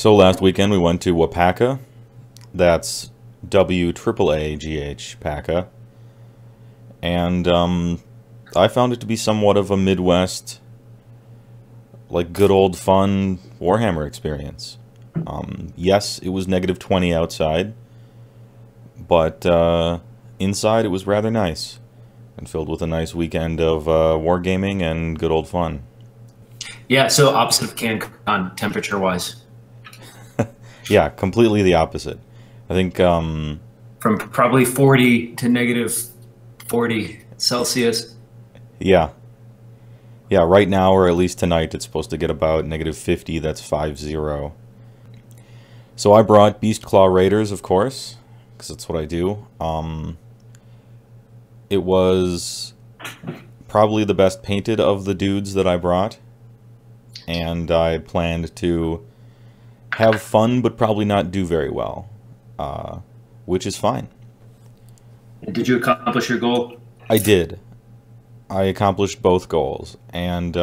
So last weekend we went to Waaaghpaca. That's Waaaghpaca. And I found it to be somewhat of a Midwest, like good old fun Warhammer experience. Yes, it was -20 outside, but inside it was rather nice and filled with a nice weekend of wargaming and good old fun. Yeah, so opposite of CanCon temperature-wise. Yeah, completely the opposite. I think from probably 40 to -40 Celsius. Yeah. Yeah, right now, or at least tonight, it's supposed to get about -50. That's 50. So I brought Beastclaw Raiders, of course, because that's what I do. It was probably the best painted of the dudes that I brought. And I planned to have fun, but probably not do very well, which is fine. And did you accomplish your goal? I did. I accomplished both goals, and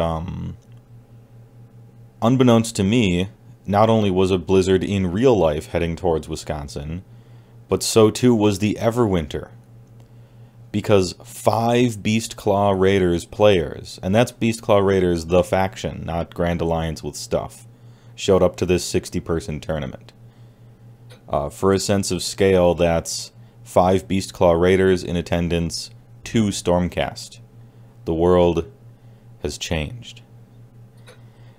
unbeknownst to me, not only was a blizzard in real life heading towards Wisconsin, but so too was the Everwinter. Because 5 Beastclaw Raiders players, and that's Beastclaw Raiders the faction, not Grand Alliance with stuff, showed up to this 60-person tournament. For a sense of scale, that's 5 Beastclaw Raiders in attendance, 2 Stormcast. The world has changed.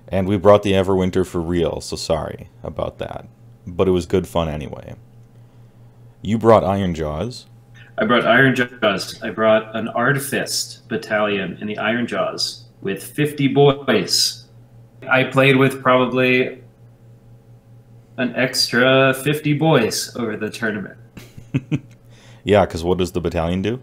And we brought the Everwinter for real, so sorry about that. But it was good fun anyway. You brought Ironjawz. I brought Ironjawz. I brought an Ardfist battalion in the Ironjawz with 50 boys. I played with probably an extra 50 boys over the tournament. Yeah, because what does the battalion do?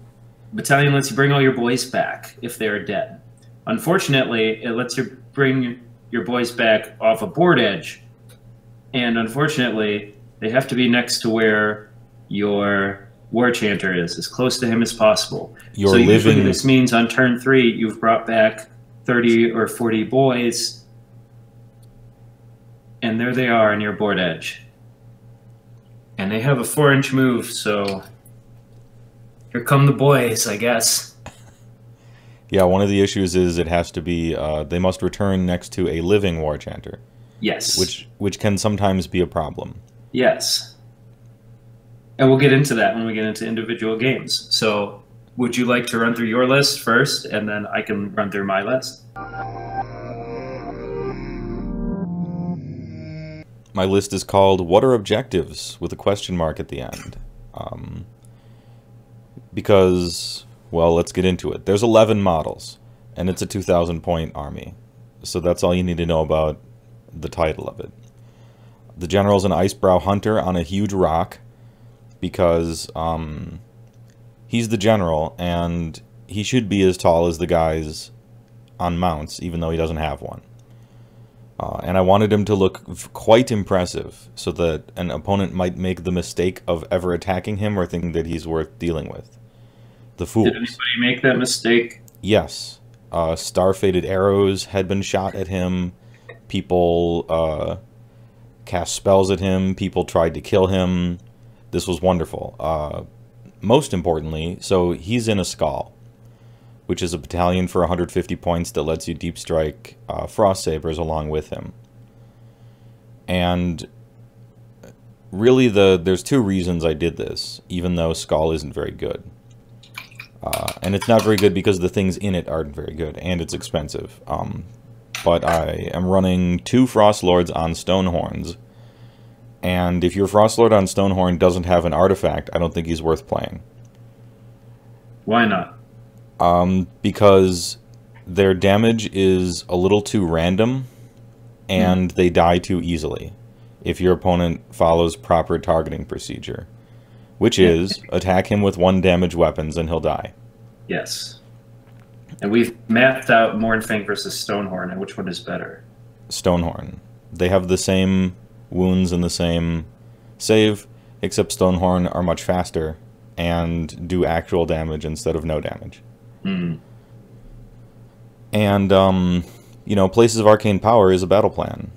Battalion lets you bring all your boys back if they're dead. Unfortunately, it lets you bring your boys back off a board edge. And unfortunately, they have to be next to where your War Chanter is, as close to him as possible. So usually this means on turn 3, you've brought back 30 or 40 boys, and there they are on your board edge. And they have a 4-inch move, so here come the boys, I guess. Yeah, one of the issues is it has to be, they must return next to a living War Chanter. Yes. Which can sometimes be a problem. Yes. And we'll get into that when we get into individual games. So would you like to run through your list first, and then I can run through my list? My list is called What Are Objectives? With a question mark at the end. Because, well, let's get into it. There's 11 models, and it's a 2,000-point army. So that's all you need to know about the title of it. The general's an Icebrow Hunter on a huge rock, because he's the general, and he should be as tall as the guys on mounts, even though he doesn't have one. And I wanted him to look quite impressive, so that an opponent might make the mistake of ever attacking him or thinking that he's worth dealing with. The fools. Did anybody make that mistake? Yes. Star-fated arrows had been shot at him. People cast spells at him. People tried to kill him. This was wonderful. Most importantly, so he's in a Skull, which is a battalion for 150 points that lets you deep strike Frost Sabers along with him. And really, there's 2 reasons I did this, even though Skull isn't very good. And it's not very good because the things in it aren't very good, and it's expensive. But I am running 2 Frost Lords on Stonehorns. And if your Frostlord on Stonehorn doesn't have an artifact, I don't think he's worth playing. Why not? Because their damage is a little too random, and they die too easily if your opponent follows proper targeting procedure, which is attack him with 1 damage weapons and he'll die. Yes. And we've mapped out Mournfang versus Stonehorn, and which one is better? Stonehorn. They have the same wounds and the same save, except Stonehorn are much faster and do actual damage instead of no damage. And, you know, Places of Arcane Power is a battle plan.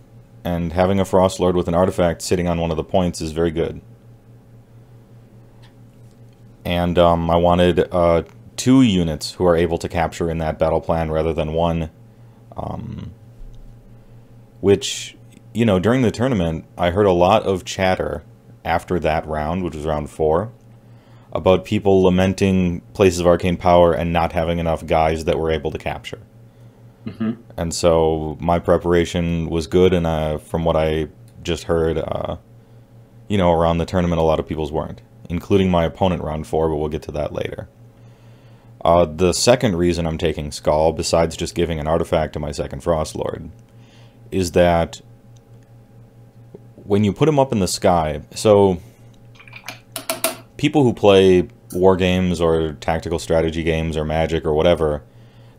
and having a Frost Lord with an artifact sitting on one of the points is very good. And I wanted 2 units who are able to capture in that battle plan rather than 1. Which, you know, during the tournament, I heard a lot of chatter after that round, which was round 4, about people lamenting Places of Arcane Power and not having enough guys that were able to capture. Mm-hmm. And so my preparation was good, and from what I just heard, you know, around the tournament, a lot of people's weren't, including my opponent round 4, but we'll get to that later. The second reason I'm taking Skull, besides just giving an artifact to my second Frost Lord, is that when you put him up in the sky, so people who play war games or tactical strategy games or Magic or whatever,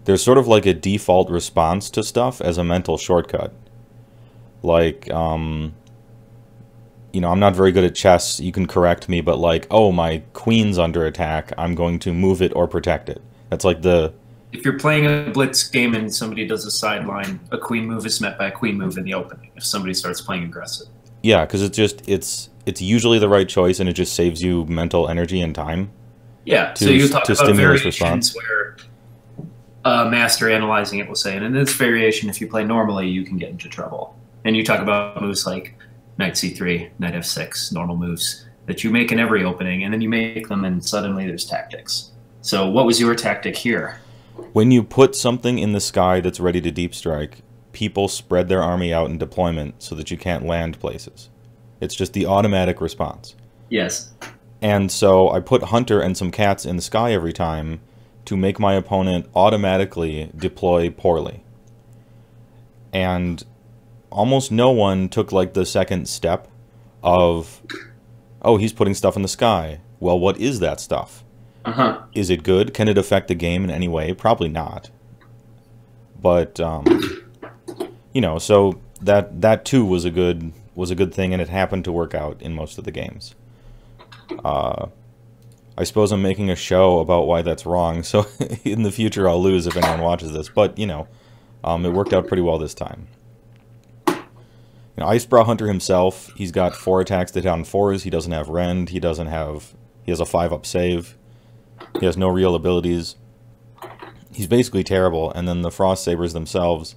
there's sort of like a default response to stuff as a mental shortcut. Like, you know, I'm not very good at chess, you can correct me, but like, oh, my queen's under attack, I'm going to move it or protect it. That's like the... If you're playing a blitz game and somebody does a sideline, a queen move is met by a queen move in the opening if somebody starts playing aggressive. Yeah, because it's usually the right choice, and it just saves you mental energy and time. Yeah, so you talk about variations where a master analyzing it will say, and in this variation, if you play normally, you can get into trouble. And you talk about moves like knight c3, knight f6, normal moves that you make in every opening, and then you make them, and suddenly there's tactics. So what was your tactic here? When you put something in the sky that's ready to deep strike, people spread their army out in deployment so that you can't land places. It's just the automatic response. Yes. And so I put Hunter and some cats in the sky every time to make my opponent automatically deploy poorly. And almost no one took like the second step of, oh, he's putting stuff in the sky. Well, what is that stuff? Uh-huh. Is it good? Can it affect the game in any way? Probably not. But, you know, so that too was a good thing, and it happened to work out in most of the games. I suppose I'm making a show about why that's wrong, so in the future I'll lose if anyone watches this. But, you know, it worked out pretty well this time. You know, Icebrow Hunter himself, he's got 4 attacks to down 4s. He doesn't have Rend. He has a 5-up save. He has no real abilities. He's basically terrible. And then the Frost Sabers themselves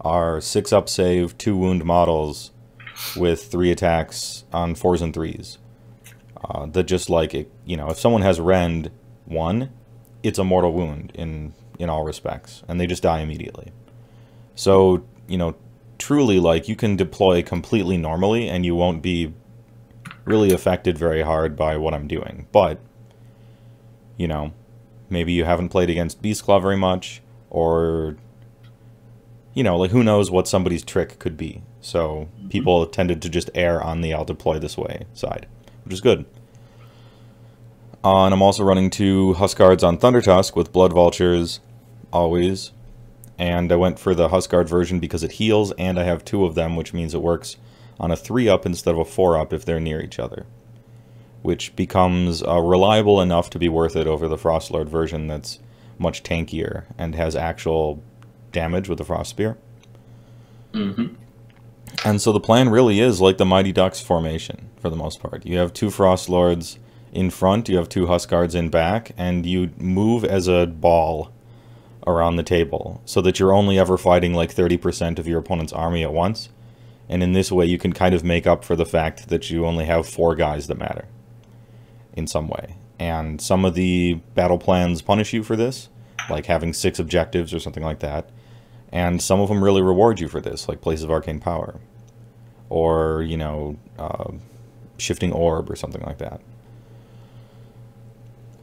are 6-up save, 2 wound models with 3 attacks on 4s and 3s. That just like, it, you know, if someone has Rend 1, it's a mortal wound in all respects. And they just die immediately. So, you know, truly, like, you can deploy completely normally and you won't be really affected very hard by what I'm doing. But, you know, maybe you haven't played against Beastclaw very much, or, you know, like, who knows what somebody's trick could be. So people tended to just err on the I'll deploy this way side, which is good. And I'm also running 2 Huskguards on Thundertusk with Blood Vultures, always. And I went for the Huskguard version because it heals, and I have 2 of them, which means it works on a 3-up instead of a 4-up if they're near each other. Which becomes reliable enough to be worth it over the Frostlord version that's much tankier and has actual damage with the Frost Spear. Mm-hmm. And so the plan really is like the Mighty Ducks formation, for the most part. You have 2 Frostlords in front, you have 2 Huskguards in back, and you move as a ball around the table, so that you're only ever fighting like 30% of your opponent's army at once. And in this way, you can kind of make up for the fact that you only have 4 guys that matter, in some way. And some of the battle plans punish you for this, like having 6 objectives or something like that. And some of them really reward you for this, like Places of Arcane Power. Or, you know, Shifting Orb or something like that.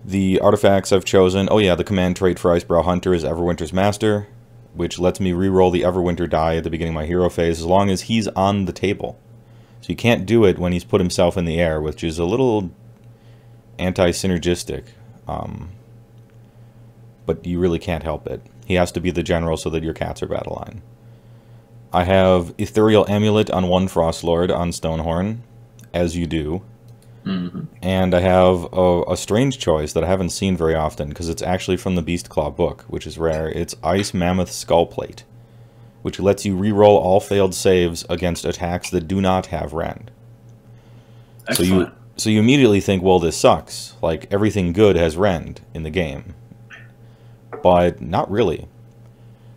The artifacts I've chosen, oh yeah, the command trait for Icebrow Hunter is Everwinter's Master, which lets me reroll the Everwinter die at the beginning of my hero phase as long as he's on the table. So you can't do it when he's put himself in the air, which is a little anti-synergistic. But you really can't help it. He has to be the general so that your cats are battle line. I have Ethereal Amulet on 1 Frostlord on Stonehorn, as you do. Mm-hmm. And I have a strange choice that I haven't seen very often, because it's actually from the Beastclaw book, which is rare. It's Ice Mammoth Skullplate, which lets you reroll all failed saves against attacks that do not have rend. Excellent. So you immediately think, well, this sucks. Like, everything good has rend in the game. But not really.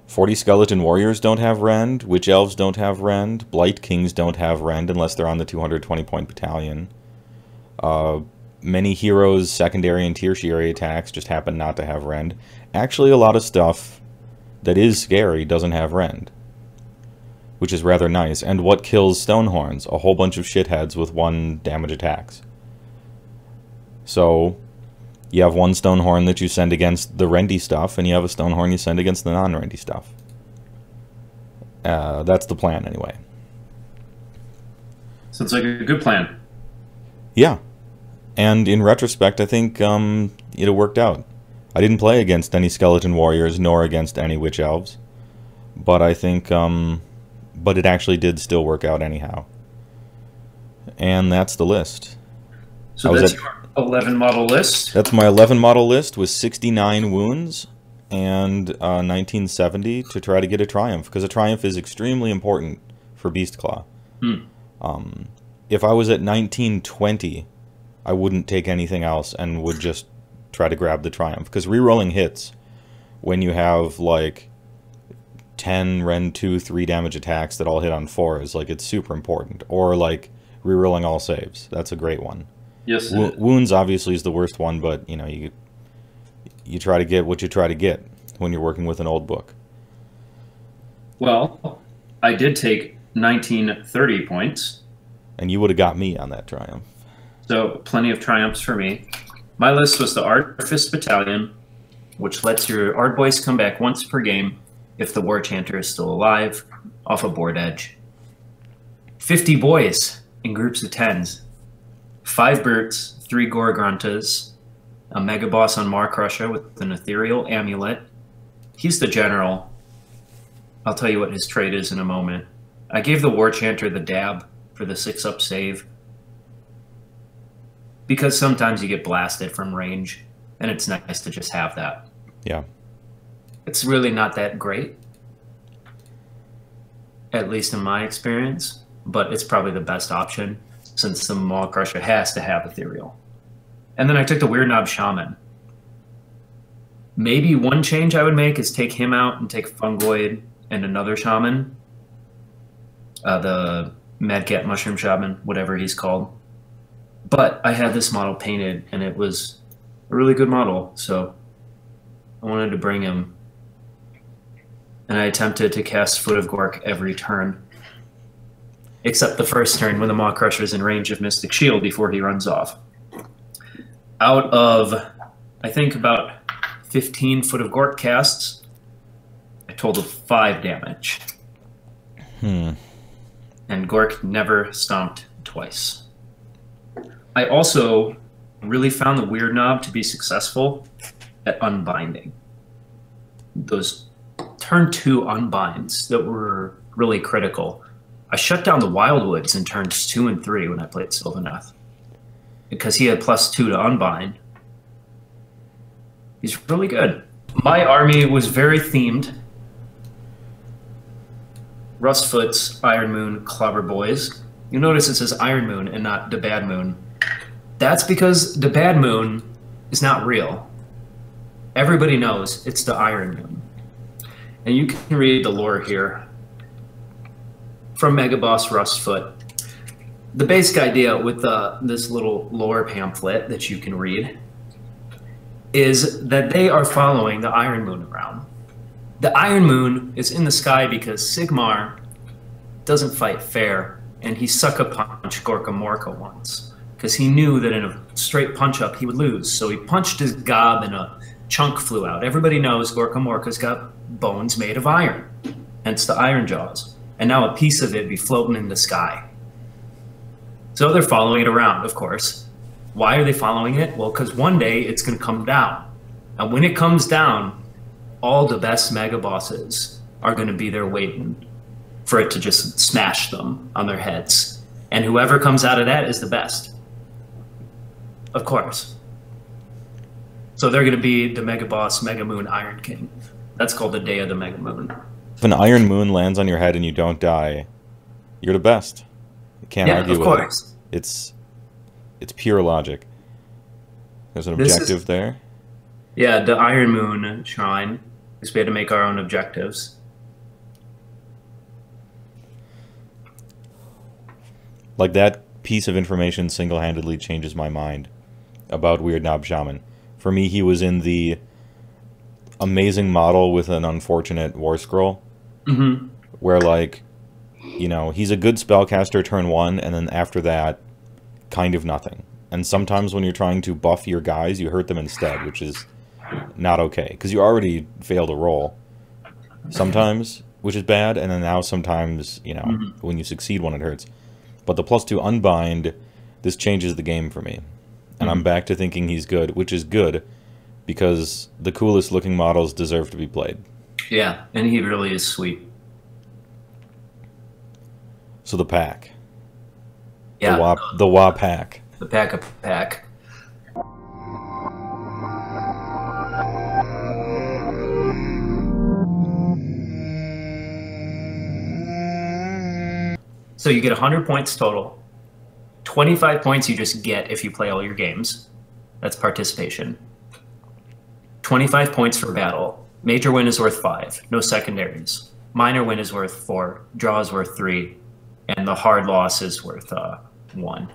40 Skeleton Warriors don't have rend, Witch Elves don't have rend, Blight Kings don't have rend unless they're on the 220-point battalion. Many heroes' secondary and tertiary attacks just happen not to have rend. Actually, a lot of stuff that is scary doesn't have rend, which is rather nice. And what kills Stonehorns? A whole bunch of shitheads with 1 damage attacks. So you have one Stonehorn that you send against the rendy stuff, and you have a Stonehorn you send against the non-rendy stuff. That's the plan, anyway. Sounds like a good plan. Yeah. And in retrospect, I think it worked out. I didn't play against any Skeleton Warriors, nor against any Witch Elves. But I think, but it actually did still work out anyhow. And that's the list. So that's your 11 model list? That's my 11 model list with 69 wounds and 1970 to try to get a Triumph, because a Triumph is extremely important for Beastclaw. If I was at 1920, I wouldn't take anything else and would just try to grab the Triumph, because rerolling hits when you have like 10 Rend 2 3 damage attacks that all hit on 4s, like, it's super important. Or like rerolling all saves. That's a great one. Yes. Wounds obviously is the worst one, but you know, you try to get what you try to get when you're working with an old book. Well, I did take 1930 points. And you would have got me on that Triumph. So plenty of triumphs for me. My list was the Artifice Battalion, which lets your Ard Boys come back once per game if the War Chanter is still alive, off a board edge. 50 boys in groups of 10s. 5 Brutes, 3 Gorgrontas, a Mega Boss on Mar Crusher with an Ethereal Amulet. He's the general. I'll tell you what his trait is in a moment. I gave the War Chanter the dab for the 6-up save, because sometimes you get blasted from range, and it's nice to just have that. Yeah. It's really not that great, at least in my experience, but it's probably the best option, since the Maw Crusher has to have Ethereal. And then I took the Weird Knob Shaman. Maybe one change I would make is take him out and take Fungoid and another Shaman. The Mad Cat Mushroom Shaman, whatever he's called. But I had this model painted, and it was a really good model, so I wanted to bring him. And I attempted to cast Foot of Gork every turn, except the first turn when the Maw Crusher is in range of Mystic Shield before he runs off. Out of, I think, about 15 Foot of Gork casts, I totaled 5 damage. And Gork never stomped twice. I also really found the Weird Knob to be successful at unbinding. Those turn 2 unbinds that were really critical. I shut down the Wildwoods in turns 2 and 3 when I played Sylvaneth, because he had +2 to unbind. He's really good. My army was very themed. Rustfoot's Iron Moon Clobber Boys. You notice it says Iron Moon and not the Bad Moon. That's because the Bad Moon is not real. Everybody knows it's the Iron Moon. And you can read the lore here from Mega Boss Rustfoot. The basic idea with this little lore pamphlet that you can read is that they are following the Iron Moon around. The Iron Moon is in the sky because Sigmar doesn't fight fair, and he sucker punched Gorka Morka once because he knew that in a straight punch up he would lose. So he punched his gob and a chunk flew out. Everybody knows Gorka Morka's got bones made of iron, hence the Ironjawz. And now a piece of it be floating in the sky. So they're following it around, of course. Why are they following it? Well, because one day it's going to come down. And when it comes down, all the best Mega Bosses are going to be there waiting for it to just smash them on their heads. And whoever comes out of that is the best. Of course. So they're going to be the Mega Boss, Mega Moon, Iron King. That's called the Day of the Mega Moon. If an Iron Moon lands on your head and you don't die, you're the best. You can't argue with it. It's pure logic. There's an objective there. Yeah, the Iron Moon shrine, because we had to make our own objectives. Like, that piece of information single-handedly changes my mind about Weird Knob Shaman. For me, he was in the amazing model with an unfortunate war scroll. Mm-hmm. Where, like, you know, he's a good spellcaster turn 1, and then after that, kind of nothing. And sometimes when you're trying to buff your guys, you hurt them instead, which is not okay. Because you already failed a roll sometimes, which is bad, and then now sometimes, you know, when you succeed one, it hurts. But the +2 Unbind, this changes the game for me. And I'm back to thinking he's good, which is good, because the coolest looking models deserve to be played. Yeah, and he really is sweet. So the pack. Yeah. The Waaaghpaca. The pack. So you get 100 points total. 25 points you just get if you play all your games. That's participation. 25 points for battle. Major win is worth 5. No secondaries. Minor win is worth 4. Draw is worth 3. And the hard loss is worth 1.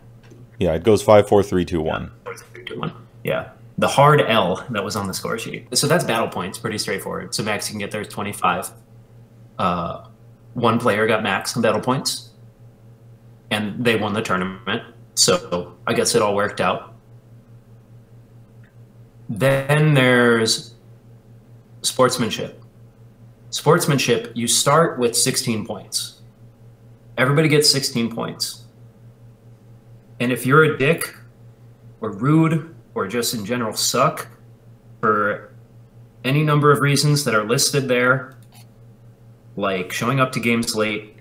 Yeah, it goes 5, 4, 3, 2, 1. 4, 3, 2, 1. Yeah. The hard L that was on the score sheet. So that's battle points. Pretty straightforward. So max you can get there is 25. One player got max on battle points. And they won the tournament. So I guess it all worked out. Then there's sportsmanship. Sportsmanship, you start with 16 points. Everybody gets 16 points. And if you're a dick or rude or just in general suck for any number of reasons that are listed there, like showing up to games late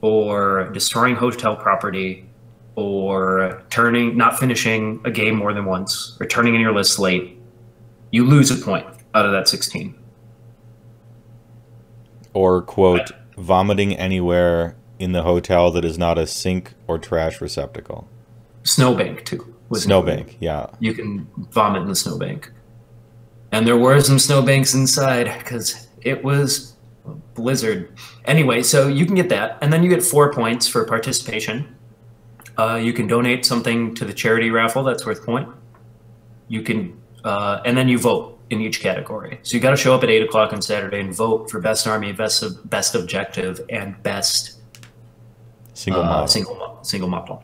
or destroying hotel property or not finishing a game more than once or turning in your list late, you lose a point out of that 16. Or, quote, vomiting anywhere in the hotel that is not a sink or trash receptacle. Snowbank, too. Snowbank, yeah. You can vomit in the snowbank. And there were some snowbanks inside because it was a blizzard. Anyway, so you can get that. And then you get 4 points for participation. You can donate something to the charity raffle. That's worth a point. You can, and then you vote in each category. So you got to show up at 8 o'clock on Saturday and vote for best army, best objective, and best single model. Single model.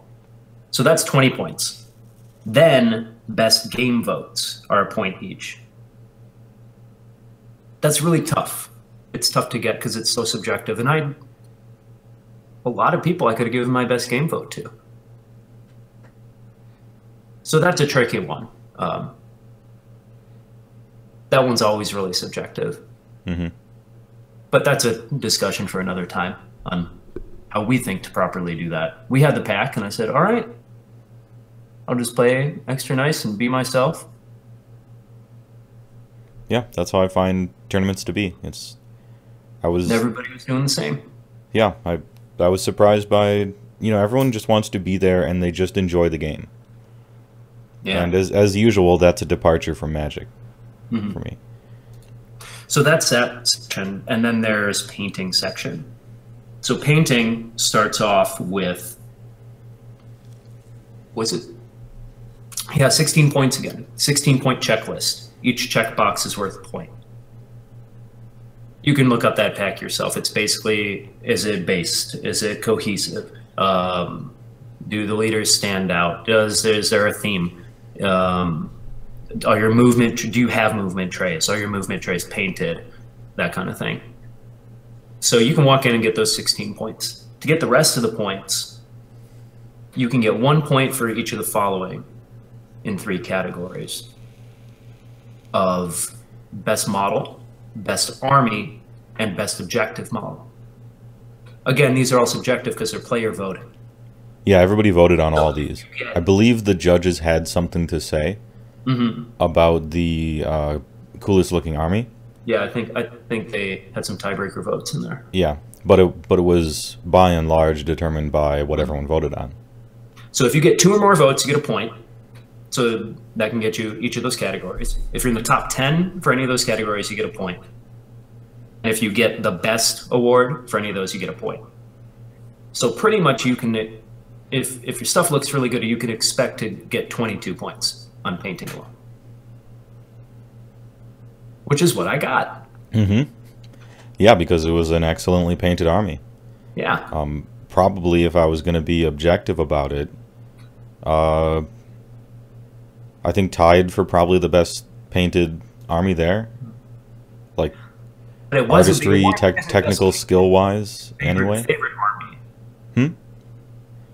So that's 20 points. Then best game votes are a point each. That's really tough. It's tough to get because it's so subjective. And a lot of people I could have given my best game vote to. So that's a tricky one. That one's always really subjective. Mm-hmm. But that's a discussion for another time on how we think to properly do that. We had the pack, and I said, all right, I'll just play extra nice and be myself. Yeah, that's how I find tournaments to be. Everybody was doing the same. Yeah, I was surprised by, everyone just wants to be there and they just enjoy the game. Yeah. And as usual, that's a departure from Magic for me. So that's that section, and then there's painting section. So painting starts off with, 16 points again. 16-point checklist. Each checkbox is worth a point. You can look up that pack yourself. It's basically, is it based? Is it cohesive? Do the leaders stand out? Is there a theme? Do you have movement trays? Are your movement trays painted? That kind of thing. So you can walk in and get those 16 points. To get the rest of the points, you can get 1 point for each of the following in 3 categories of best model, best army, and best objective model. Again, these are all subjective because they're player voted. Yeah, everybody voted on all these. I believe the judges had something to say about the coolest looking army. Yeah, I think they had some tiebreaker votes in there. Yeah, but it was by and large determined by what everyone voted on. So if you get 2 or more votes, you get a point. So that can get you each of those categories. If you're in the top 10 for any of those categories, you get a point. And if you get the best award for any of those, you get a point. So pretty much you can, if your stuff looks really good, you can expect to get 22 points on painting alone. Which is what I got. Mm-hmm. Yeah, because it was an excellently painted army. Yeah. Probably if I was going to be objective about it, I think tied for probably the best painted army there. Like, but it artistry, technical skill-wise, anyway. Favorite army. Hmm?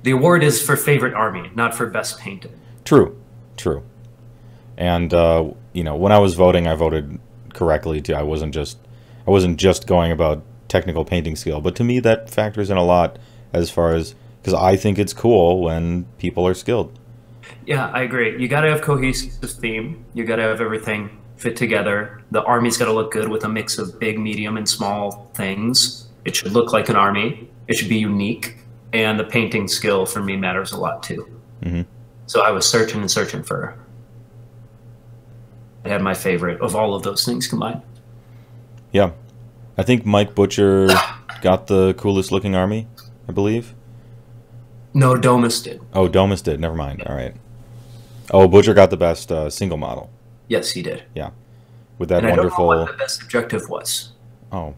The award is for favorite army, not for best painted. True. And, when I was voting, I voted correctly, too. I wasn't just going about technical painting skill, but to me that factors in a lot as far as, because I think it's cool when people are skilled. Yeah, I agree. You got to have cohesive theme. You got to have everything fit together. The army's got to look good with a mix of big, medium, and small things. It should look like an army. It should be unique. And the painting skill for me matters a lot too. Mm-hmm. So I was searching for. I had my favorite of all of those things combined. Yeah, I think Mike Butcher got the coolest looking army, I believe. No, Domus did. Oh, Domus did. Never mind. All right. Oh, Butcher got the best single model. Yes, he did. Yeah, with that and wonderful. I don't know what the best objective was. Oh,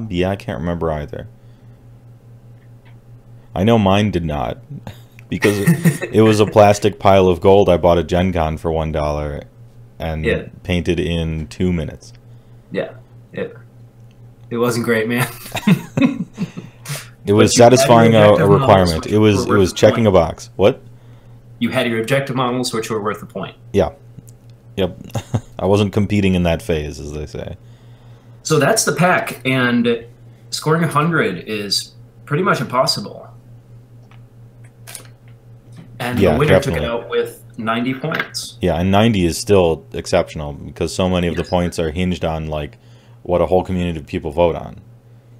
yeah, I can't remember either. I know mine did not, because it was a plastic pile of gold I bought at Gen Con for $1 and painted in 2 minutes. Yeah, it wasn't great, man. It was satisfying a requirement. It was checking a box. What? You had your objective models, which were worth a point. Yeah. Yep. I wasn't competing in that phase, as they say. So that's the pack, and scoring 100 is pretty much impossible. And the winner took it out with 90 points. Yeah, and 90 is still exceptional because so many of the points are hinged on like what a whole community of people vote on.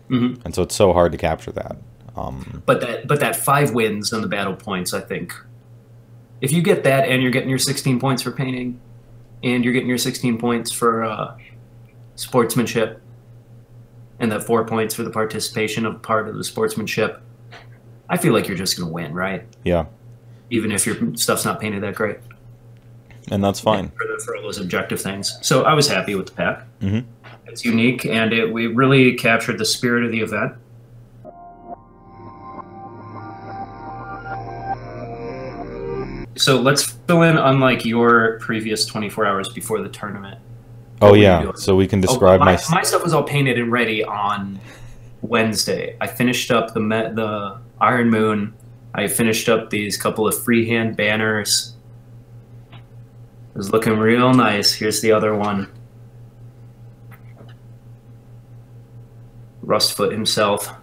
Mm-hmm. And so it's so hard to capture that. But that 5 wins on the battle points, I think. If you get that and you're getting your 16 points for painting and you're getting your 16 points for sportsmanship and that 4 points for the participation of part of the sportsmanship, I feel like you're just going to win, right? Yeah. Even if your stuff's not painted that great. And that's fine. For all those objective things. So I was happy with the pack. Mm-hmm. It's unique, and we really captured the spirit of the event. So let's fill in on like your previous 24 hours before the tournament. Oh yeah, so we can describe my stuff was all painted and ready on Wednesday. I finished up the Iron Moon. I finished up these couple of freehand banners. It was looking real nice. Here's the other one. Rustfoot himself.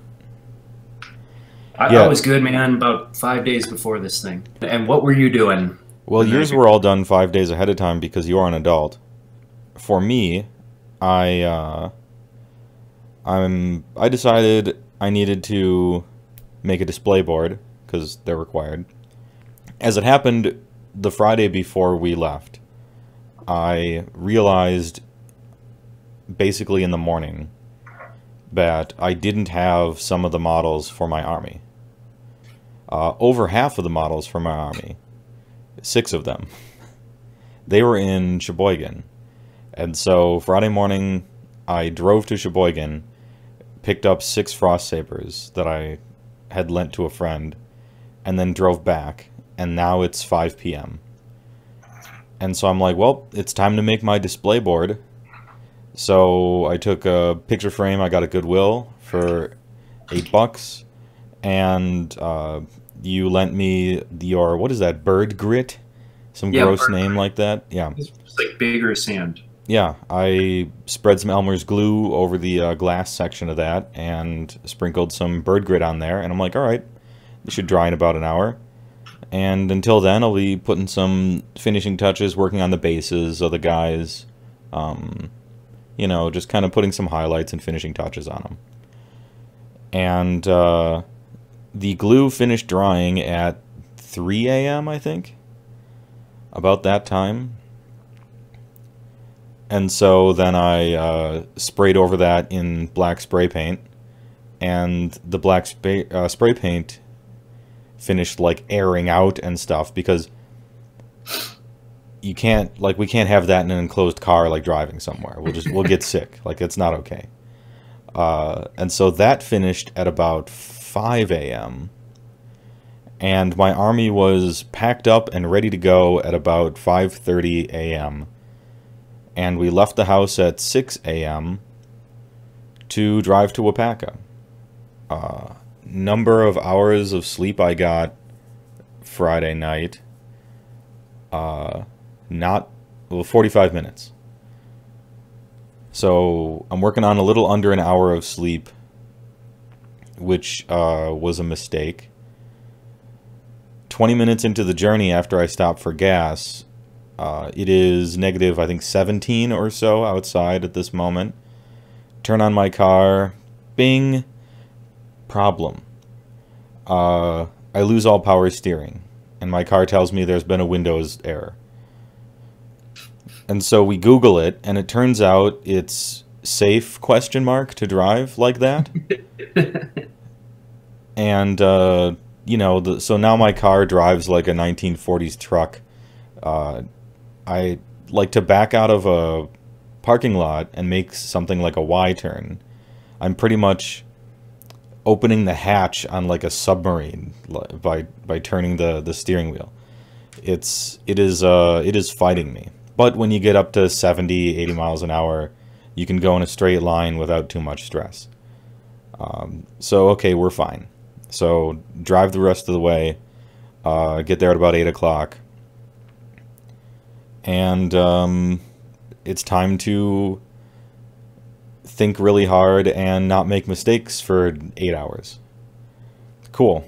I was good, man, about 5 days before this thing. And what were you doing? Well, yours were all done 5 days ahead of time because you are an adult. For me, I decided I needed to make a display board because they're required. As it happened, the Friday before we left, I realized basically in the morning that I didn't have some of the models for my army. Over half of the models for my army, 6 of them, they were in Sheboygan. And so Friday morning, I drove to Sheboygan, picked up 6 Frost Sabers that I had lent to a friend, and then drove back. And now it's 5 p.m. And so I'm like, well, it's time to make my display board. So I took a picture frame I got at Goodwill for $8, and you lent me your, what is that, bird grit? Some gross name like that. Yeah. It's like bigger sand. Yeah, I spread some Elmer's glue over the glass section of that and sprinkled some bird grit on there. And I'm like, all right, this should dry in about an hour. And until then, I'll be putting some finishing touches, working on the bases of the guys. You know, just kind of putting some highlights and finishing touches on them. And the glue finished drying at 3 a.m., I think. About that time. And so then I sprayed over that in black spray paint. And the black spray paint finished, like, airing out and stuff. Because you can't, like, we can't have that in an enclosed car, like, driving somewhere. We'll get sick. Like, it's not okay. And so that finished at about 5 a.m. And my army was packed up and ready to go at about 5:30 a.m. And we left the house at 6 a.m. to drive to Waaaghpaca. Number of hours of sleep I got Friday night, 45 minutes. So I'm working on a little under an hour of sleep, which was a mistake. 20 minutes into the journey after I stopped for gas, it is negative, I think, 17 or so outside at this moment. Turn on my car, bing, problem. I lose all power steering, and my car tells me there's been a Windows error. And so we Google it, and it turns out it's safe, ? To drive like that. And, you know, so now my car drives like a 1940s truck. I like to back out of a parking lot and make something like a Y-turn. I'm pretty much opening the hatch on like a submarine by turning the steering wheel. It is fighting me. But when you get up to 70, 80 miles an hour, you can go in a straight line without too much stress. So, okay, we're fine. So, drive the rest of the way, get there at about 8 o'clock, and it's time to think really hard and not make mistakes for 8 hours. Cool.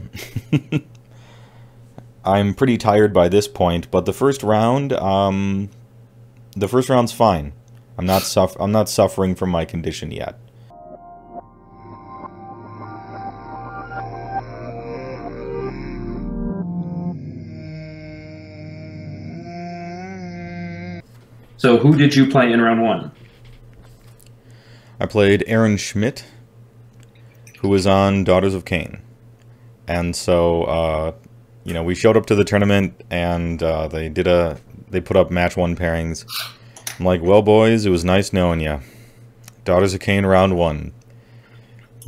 I'm pretty tired by this point, but the first round, the first round's fine. I'm not suffering from my condition yet. So who did you play in round one? I played Aaron Schmidt, who was on Daughters of Cain. And so, you know, we showed up to the tournament, and they put up match 1 pairings. I'm like, well, boys, it was nice knowing ya. Daughters of Cain round 1.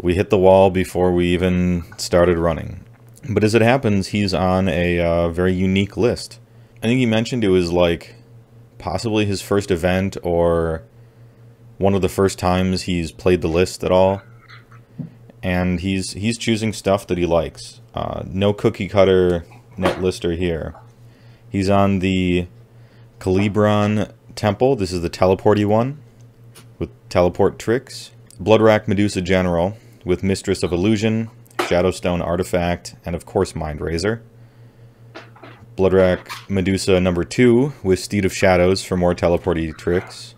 We hit the wall before we even started running. But as it happens, he's on a very unique list. I think he mentioned it was like possibly his first event or one of the first times he's played the list at all. And he's choosing stuff that he likes. No cookie cutter net lister here. He's on the Calibron Temple. This is the teleporty one with teleport tricks. Bloodrack Medusa General with Mistress of Illusion, Shadowstone Artifact, and of course Mind Razor. Bloodrack Medusa number 2 with Steed of Shadows for more teleporty tricks.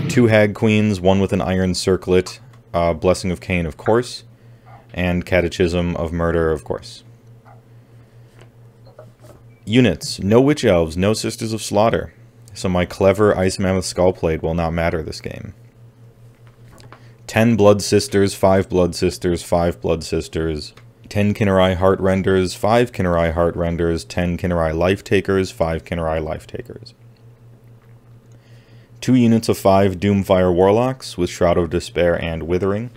2 Hag Queens, 1 with an Iron Circlet, Blessing of Cain, of course, and Catechism of Murder, of course. Units: no Witch Elves, no Sisters of Slaughter, so my clever Ice Mammoth Skullplate will not matter this game. 10 Blood Sisters, 5 Blood Sisters, 5 Blood Sisters, 10 Kinnerai Heart Renders, 5 Kinnerai Heart Renders, 10 Kinnerai Life Takers, 5 Kinnerai Life Takers. 2 units of 5 Doomfire Warlocks with Shroud of Despair and Withering.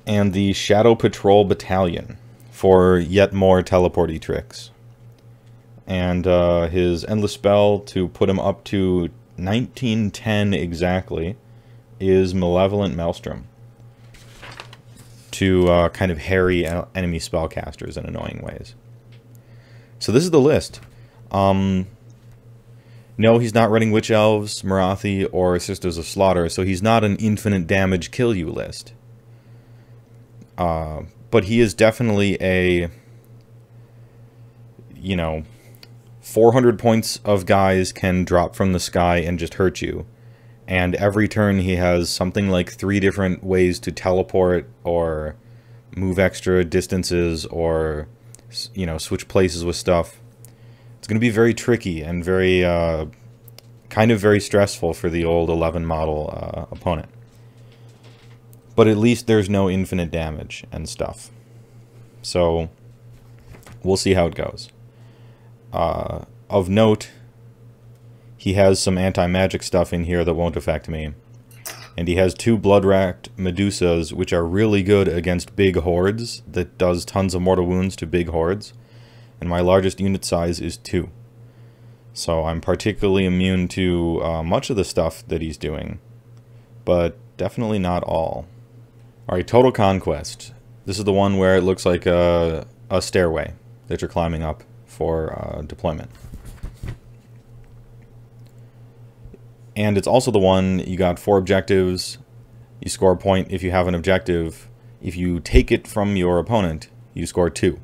And the Shadow Patrol Battalion for yet more teleporty tricks. And his Endless Spell to put him up to 1910 exactly is Malevolent Maelstrom to kind of harry enemy spellcasters in annoying ways. So this is the list. No, he's not running Witch Elves, Marathi, or Sisters of Slaughter, so he's not an infinite damage kill you list. But he is definitely a, you know, 400 points of guys can drop from the sky and just hurt you. And every turn he has something like 3 different ways to teleport or move extra distances or, you know, switch places with stuff. It's going to be very tricky and very, kind of very stressful for the old 11 model opponent. But at least there's no infinite damage and stuff. So, we'll see how it goes. Of note, he has some anti-magic stuff in here that won't affect me. And he has 2 blood-racked Medusas, which are really good against big hordes, that does tons of mortal wounds to big hordes. And my largest unit size is 2. So I'm particularly immune to much of the stuff that he's doing. But definitely not all. Alright, Total Conquest. This is the one where it looks like a stairway that you're climbing up for deployment. And it's also the one, you got 4 objectives, you score a point if you have an objective. If you take it from your opponent, you score 2.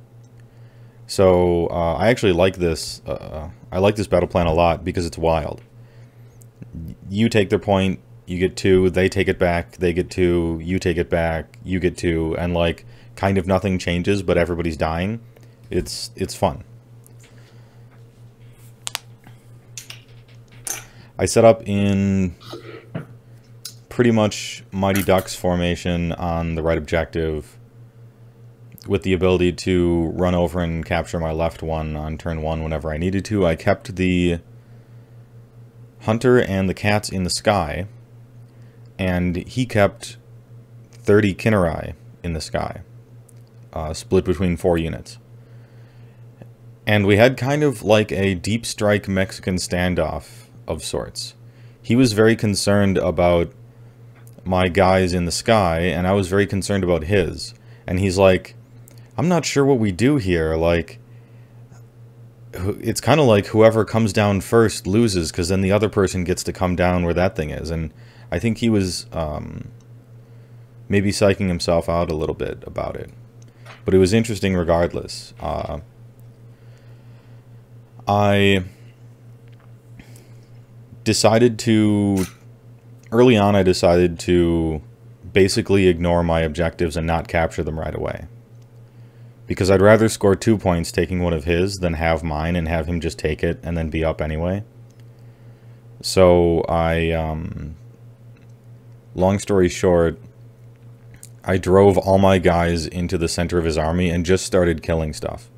So I actually like this, I like this battle plan a lot because it's wild. You take their point, you get 2, they take it back, they get 2, you take it back, you get 2, and like kind of nothing changes but everybody's dying. It's fun. I set up in pretty much Mighty Ducks formation on the right objective with the ability to run over and capture my left one on turn 1 whenever I needed to. I kept the hunter and the cats in the sky, and he kept 30 Kinnerai in the sky, split between 4 units. And we had kind of like a deep strike Mexican standoff of sorts. He was very concerned about my guys in the sky, and I was very concerned about his. And he's like, I'm not sure what we do here. Like, it's kind of like whoever comes down first loses, because then the other person gets to come down where that thing is. And I think he was maybe psyching himself out a little bit about it. But it was interesting regardless. Early on I decided to basically ignore my objectives and not capture them right away. Because I'd rather score 2 points taking one of his than have mine and have him just take it and then be up anyway. So long story short, I drove all my guys into the center of his army and just started killing stuff.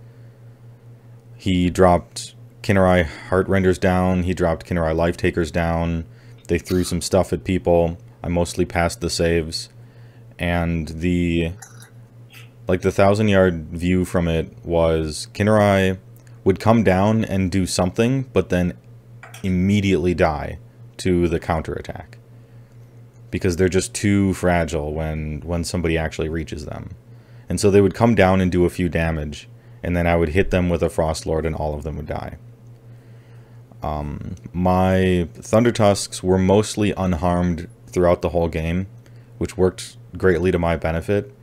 He dropped Kinnerai Heartrenders down, he dropped Kinnerai Life Takers down, they threw some stuff at people, I mostly passed the saves, and the 1,000-yard view from it was Kinnerai would come down and do something, but then immediately die to the counterattack. Because they're just too fragile when somebody actually reaches them. And so they would come down and do a few damage, and then I would hit them with a Frost Lord and all of them would die. My Thunder Tusks were mostly unharmed throughout the whole game, which worked greatly to my benefit.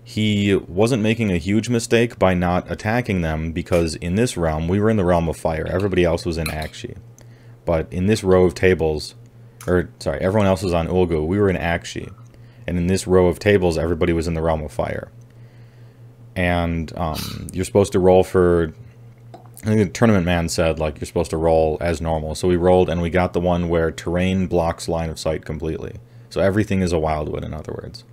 He wasn't making a huge mistake by not attacking them, because in this realm, we were in the realm of fire. Everybody else was in Akshi. But in this row of tables, everyone else was on Ulgu. We were in Akshi. And in this row of tables, everybody was in the realm of fire. And you're supposed to roll for... I think the tournament man said, like, you're supposed to roll as normal. So we rolled, and we got the one where terrain blocks line of sight completely. So everything is a Wildwood, in other words.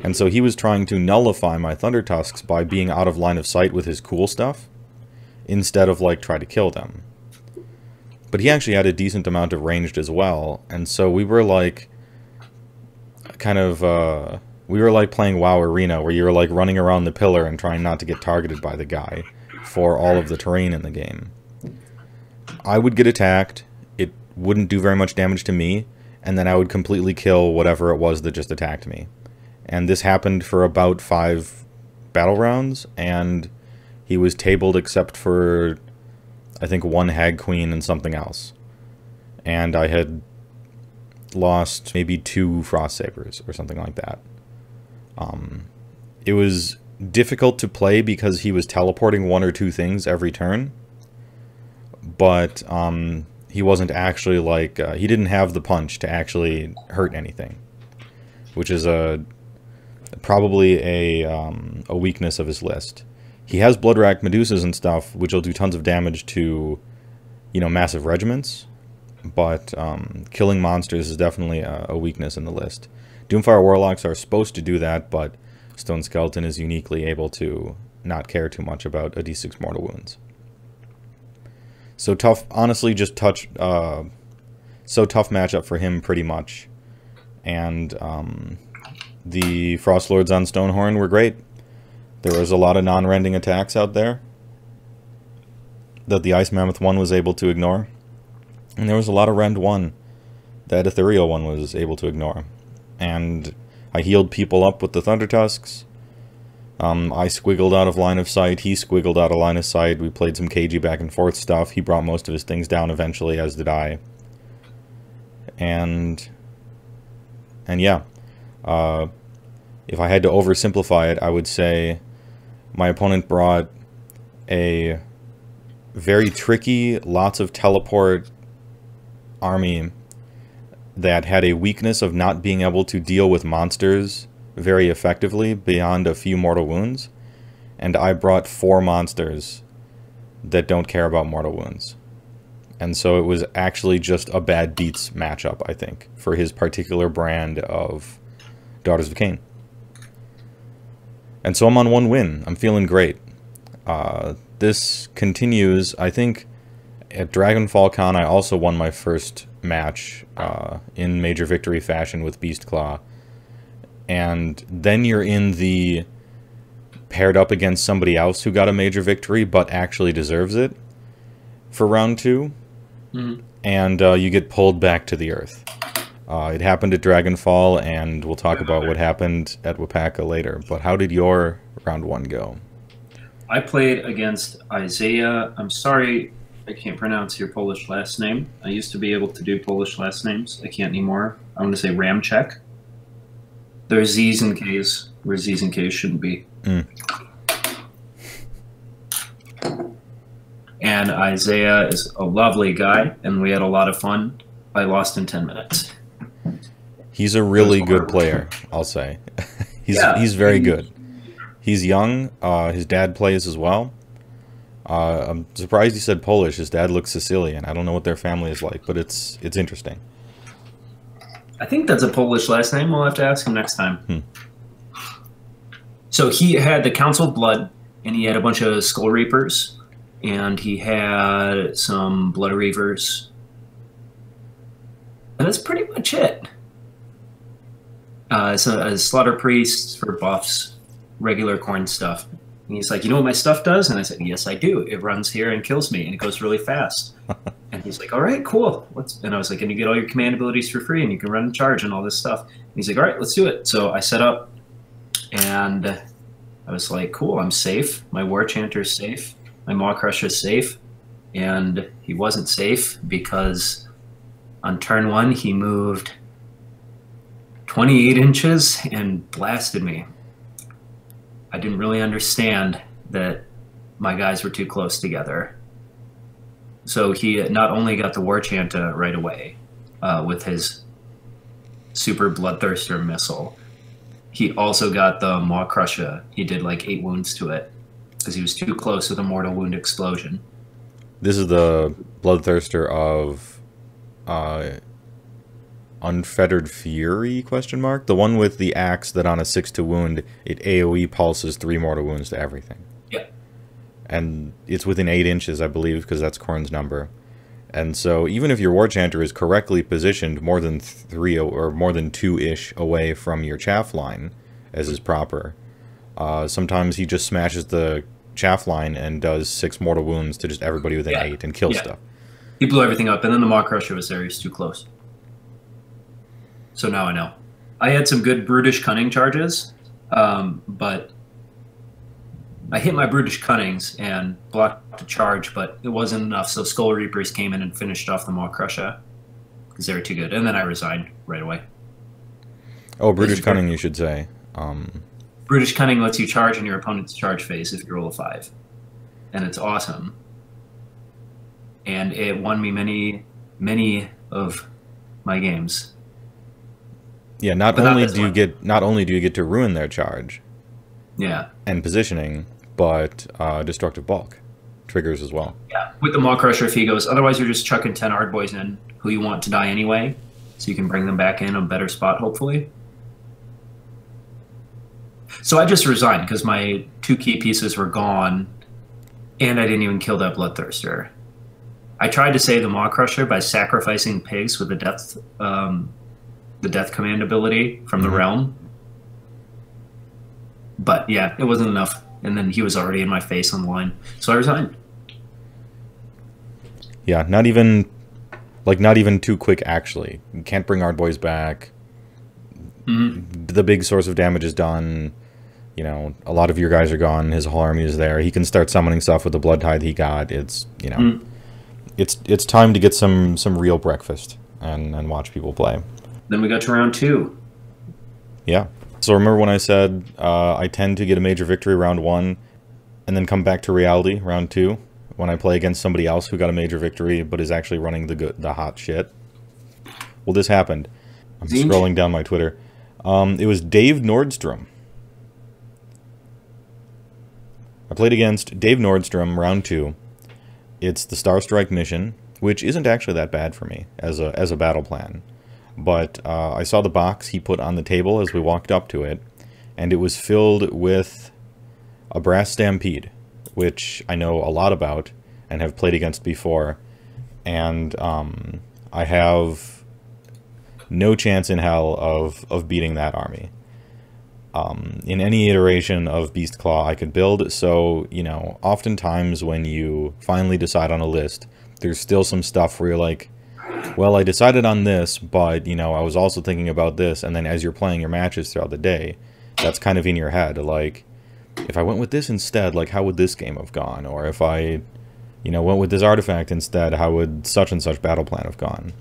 And so he was trying to nullify my Thunder Tusks by being out of line of sight with his cool stuff, instead of, like, try to kill them. But he actually had a decent amount of ranged as well, and so we were, like, kind of, we were like playing WoW Arena, where you were, like, running around the pillar and trying not to get targeted by the guy for all of the terrain in the game. I would get attacked, it wouldn't do very much damage to me, and then I would completely kill whatever it was that just attacked me. And this happened for about 5 battle rounds, and he was tabled except for, I think, 1 Hag Queen and something else. And I had lost maybe 2 Frost Sabers or something like that. It was difficult to play because he was teleporting 1 or 2 things every turn. but he wasn't actually like he didn't have the punch to actually hurt anything, which is probably a weakness of his list. He has Bloodrack Medusas and stuff, which will do tons of damage to, you know, massive regiments, but killing monsters is definitely a weakness in the list. Doomfire Warlocks are supposed to do that, but Stone Skeleton is uniquely able to not care too much about a d6 mortal wounds. So tough, honestly, so tough matchup for him pretty much. And the Frost Lords on Stonehorn were great. There was a lot of non-rending attacks out there that the Ice Mammoth 1 was able to ignore. And there was a lot of Rend 1 that Ethereal 1 was able to ignore. And I healed people up with the Thunder Tusks. I squiggled out of line of sight. He squiggled out of line of sight. We played some cagey back and forth stuff. He brought most of his things down eventually, as did I. And yeah. If I had to oversimplify it, I would say my opponent brought a very tricky, lots of teleport army that had a weakness of not being able to deal with monsters very effectively beyond a few mortal wounds, and I brought 4 monsters that don't care about mortal wounds. And so it was actually just a bad beats matchup, I think, for his particular brand of Daughters of Cain. And so I'm on 1 win. I'm feeling great. This continues. I think at Dragonfall Con I also won my first match in major victory fashion with Beastclaw. And then you're in the paired up against somebody else who got a major victory but actually deserves it for round 2. Mm-hmm. And you get pulled back to the earth. It happened at Dragonfall, and we'll talk about what happened at Waaaghpaca later. But how did your round 1 go? I played against Isaiah. I'm sorry, I can't pronounce your Polish last name. I used to be able to do Polish last names. I can't anymore. I want to say Ramczek. There's Z's and K's where Z's and K's shouldn't be. Mm. And Isaiah is a lovely guy, and we had a lot of fun. I lost in 10 minutes. He's a really good player, I'll say. He's very good. He's young. His dad plays as well. I'm surprised he said Polish. His dad looks Sicilian. I don't know what their family is like, but it's interesting. I think that's a Polish last name. We'll have to ask him next time. So he had the Council of Blood, and he had a bunch of Skull Reapers, and he had some Blood Reavers. And that's pretty much it. So a Slaughter Priest for buffs, regular corn stuff. And he's like, you know what my stuff does? And I said, yes, I do. It runs here and kills me, and it goes really fast. And he's like, all right, cool. And I was like, and you get all your command abilities for free, and you can run and charge and all this stuff. And he's like, all right, let's do it. So I set up, and I was like, cool, I'm safe. My War Chanter's safe. My Maw Crusher's safe. And he wasn't safe because on turn 1, he moved 28 inches and blasted me. I didn't really understand that my guys were too close together. So he not only got the War Chanta right away with his Super Bloodthirster missile, he also got the Maw Crusher. He did like 8 wounds to it because he was too close with a Mortal Wound Explosion. This is the Bloodthirster of Unfettered Fury, ? The one with the axe that on a 6 to wound, it AoE pulses 3 mortal wounds to everything. Yeah. And it's within 8 inches, I believe, because that's Korn's number. And so even if your War Chanter is correctly positioned more than 3 or more than 2-ish away from your chaff line, as is proper, sometimes he just smashes the chaff line and does 6 mortal wounds to just everybody within 8 and kills stuff. He blew everything up, and then the Maw Crusher was there. He's too close. So now I know. I had some good Brutish Cunning charges, but I hit my Brutish Cunnings and blocked a charge, but it wasn't enough, so Skull Reapers came in and finished off the Maw Crusher because they were too good, and then I resigned right away. Oh, Brutish Cunning, you should say. Brutish Cunning lets you charge in your opponent's charge phase if you roll a 5, and it's awesome. and it won me many of my games. Yeah, not only do you get to ruin their charge, yeah, and positioning, but destructive bulk triggers as well. Yeah, with the Maw Crusher, if he goes, otherwise you're just chucking 10 Ard Boys in who you want to die anyway, so you can bring them back in a better spot, hopefully. So I just resigned because my 2 key pieces were gone, and I didn't even kill that Bloodthirster. I tried to save the Maw Crusher by sacrificing pigs with the death command ability from the realm. But yeah, it wasn't enough. And then he was already in my face on the line. So I resigned. Yeah, not even too quick, actually. You can't bring Ard Boys back. The big source of damage is done. You know, a lot of your guys are gone. His whole army is there. He can start summoning stuff with the Blood Tithe he got. It's, you know, it's time to get some real breakfast and watch people play. Then we got to round 2. Yeah. So remember when I said I tend to get a major victory round 1 and then come back to reality round 2 when I play against somebody else who got a major victory but is actually running the hot shit? Well, this happened. I'm scrolling down my Twitter. It was Dave Nordstrom. I played against Dave Nordstrom round 2. It's the Star Strike mission, which isn't actually that bad for me as a battle plan. But I saw the box he put on the table as we walked up to it, and it was filled with a Brass Stampede, which I know a lot about and have played against before, and I have no chance in hell of beating that army. In any iteration of Beastclaw I could build, so, you know, oftentimes when you finally decide on a list, there's still some stuff where you're like, well, I decided on this, but, you know, I was also thinking about this, and then as you're playing your matches throughout the day, that's kind of in your head, like, if I went with this instead, like, how would this game have gone? Or if I, you know, went with this artifact instead, how would such and such battle plan have gone?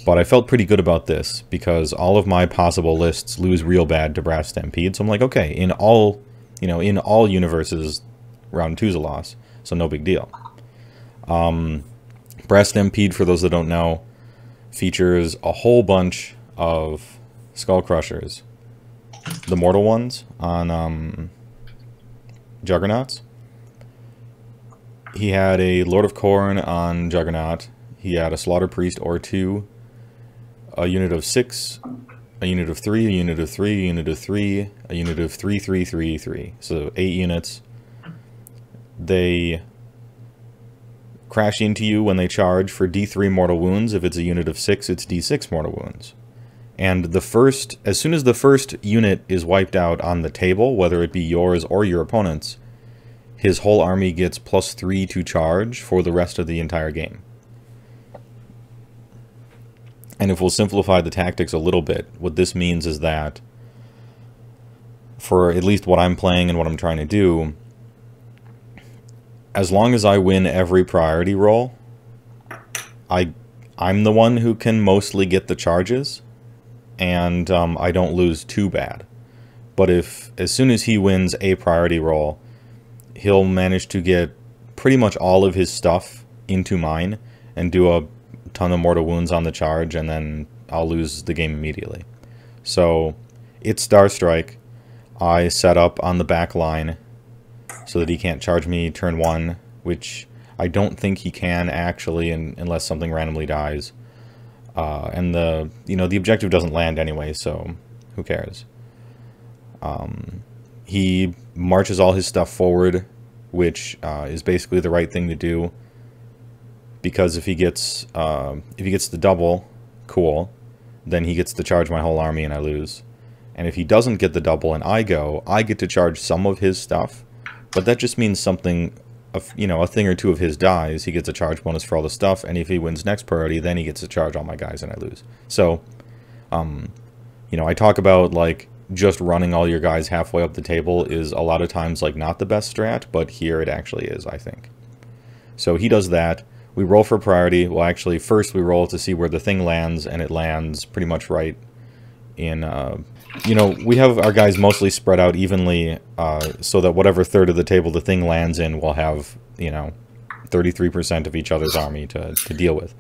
But I felt pretty good about this, because all of my possible lists lose real bad to Brass Stampede, so I'm like, okay, in all universes, round 2's a loss, so no big deal. Brass Stampede, for those that don't know, features a whole bunch of Skull Crushers. The mortal ones on Juggernauts. He had a Lord of Khorne on Juggernaut. He had a Slaughter Priest or 2, a unit of 6, a unit of 3, a unit of 3, a unit of 3, a unit of 3, 3, 3, 3. So 8 units. They crash into you when they charge for D3 mortal wounds. If it's a unit of 6, it's D6 mortal wounds. And as soon as the first unit is wiped out on the table, whether it be yours or your opponent's, his whole army gets +3 to charge for the rest of the entire game. And if we'll simplify the tactics a little bit, what this means is that, for at least what I'm playing and what I'm trying to do, as long as I win every priority roll, I'm the one who can mostly get the charges, and I don't lose too bad. But as soon as he wins a priority roll, he'll manage to get pretty much all of his stuff into mine and do a ton of mortal wounds on the charge, and then I'll lose the game immediately. So it's Star Strike. I set up on the back line so that he can't charge me turn 1, which I don't think he can actually, unless something randomly dies. And the objective doesn't land anyway, so who cares? He marches all his stuff forward, which is basically the right thing to do, because if he gets the double, cool, then he gets to charge my whole army and I lose. And if he doesn't get the double and I get to charge some of his stuff. But that just means something, a thing or two of his dies, he gets a charge bonus for all the stuff, and if he wins next priority, then he gets to charge all my guys and I lose. So, I talk about, like, just running all your guys halfway up the table is a lot of times, like, not the best strat, but here it actually is, I think. So he does that. We roll for priority. Well, actually, first we roll to see where the thing lands, and it lands pretty much right in, we have our guys mostly spread out evenly, so that whatever third of the table the thing lands in will have, 33% of each other's army to deal with.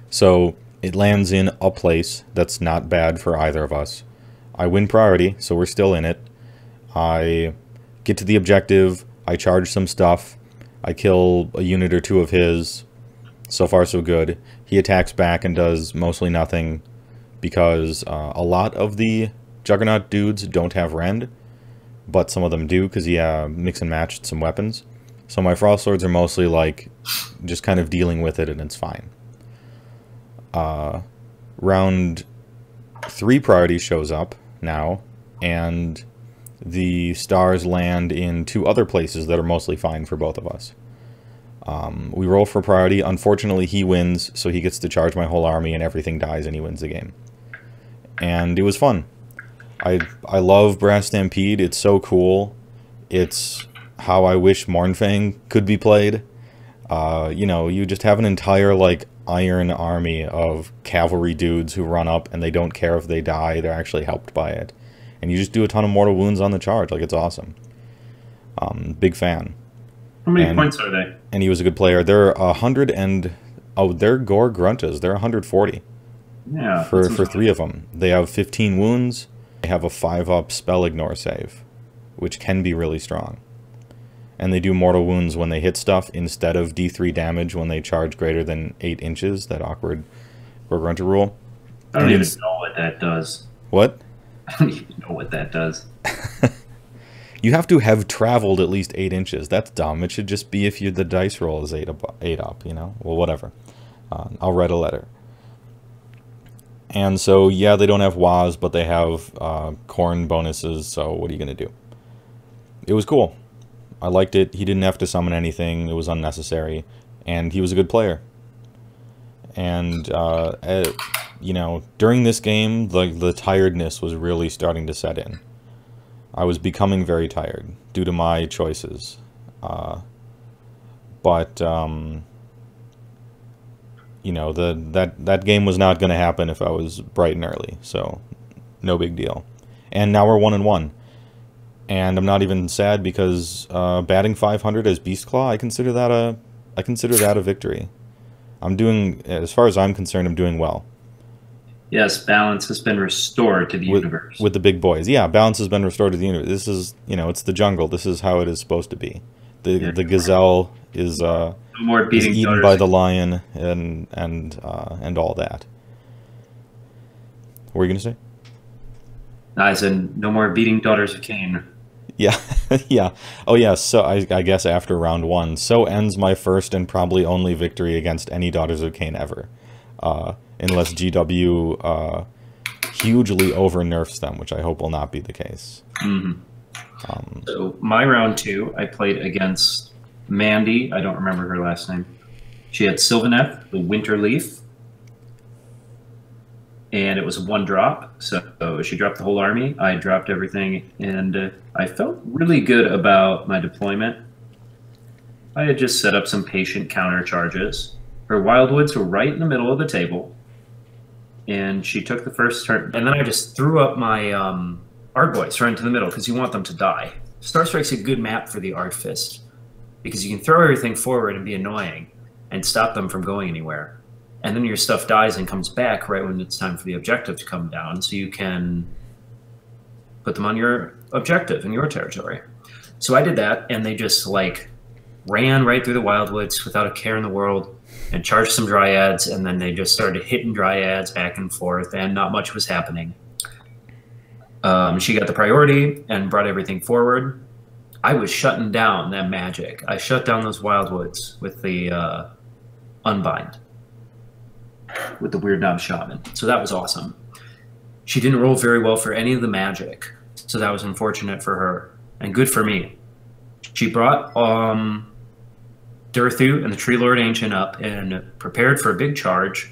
So it lands in a place that's not bad for either of us. I win priority, so we're still in it. I get to the objective, I charge some stuff, I kill a unit or two of his. So far so good. He attacks back and does mostly nothing because a lot of the Juggernaut dudes don't have rend, but some of them do because he mix and matched some weapons. So my Frost Swords are mostly like just kind of dealing with it, and it's fine. Round 3 priority shows up now, and the stars land in 2 other places that are mostly fine for both of us. We roll for priority. Unfortunately, he wins, so he gets to charge my whole army, and everything dies, and he wins the game. And it was fun. I love Brass Stampede. It's so cool. It's how I wish Mournfang could be played. You know, you just have an entire, like, iron army of cavalry dudes who run up, and they don't care if they die. They're actually helped by it. And you just do a ton of mortal wounds on the charge. Like, it's awesome. Big fan. How many points are they? And he was a good player. They're 100 and... Oh, they're Gore Gruntas. They're 140. Yeah. For 3 of them. They have 15 wounds. They have a 5-up spell ignore save, which can be really strong. And they do mortal wounds when they hit stuff instead of D3 damage when they charge greater than 8 inches, that awkward Gore Grunta rule. I don't even know what that does. What? I don't even know what that does. You have to have traveled at least 8 inches. That's dumb. It should just be if the dice roll is 8 up, you know? Well, whatever. I'll write a letter. And so, yeah, they don't have Waaaghs, but they have corn bonuses, so what are you going to do? It was cool. I liked it. He didn't have to summon anything. It was unnecessary. And he was a good player. And, you know, during this game, the tiredness was really starting to set in. I was becoming very tired due to my choices. You know, that game was not going to happen if I was bright and early, so no big deal. And now we're 1-1. And I'm not even sad because batting 500 as Beastclaw, I consider that a victory. I'm doing, as far as I'm concerned, I'm doing well. Yes, balance has been restored to the universe. With the big boys. Yeah, balance has been restored to the universe. This is, you know, it's the jungle. This is how it is supposed to be. The gazelle is no more beating is eaten by the lion and all that. What were you going to say? I said no more beating Daughters of Cain. Yeah, yeah. Oh, yeah, so I guess after round 1. So ends my first and probably only victory against any Daughters of Cain ever. Unless GW hugely over-nerfs them, which I hope will not be the case. Mm-hmm. So my round 2, I played against Mandy. I don't remember her last name. She had Sylvaneth, the Winter Leaf. And it was 1 drop, so she dropped the whole army. I dropped everything, and I felt really good about my deployment. I had just set up some patient counter charges. Her Wildwoods were right in the middle of the table, and she took the first turn. And then I just threw up my Ardboys right into the middle, because you want them to die. Star Strike's a good map for the Ard Fist, because you can throw everything forward and be annoying, and stop them from going anywhere. And then your stuff dies and comes back right when it's time for the objective to come down, so you can put them on your objective in your territory. So I did that, and they just, like, ran right through the Wildwoods without a care in the world and charged some Dryads, and then they just started hitting Dryads back and forth, and not much was happening. She got the priority and brought everything forward. I was shutting down that magic. I shut down those Wildwoods with the Unbind, with the Weird Knob Shaman. So that was awesome. She didn't roll very well for any of the magic, so that was unfortunate for her, and good for me. She brought Durthu and the Tree Lord Ancient up and prepared for a big charge,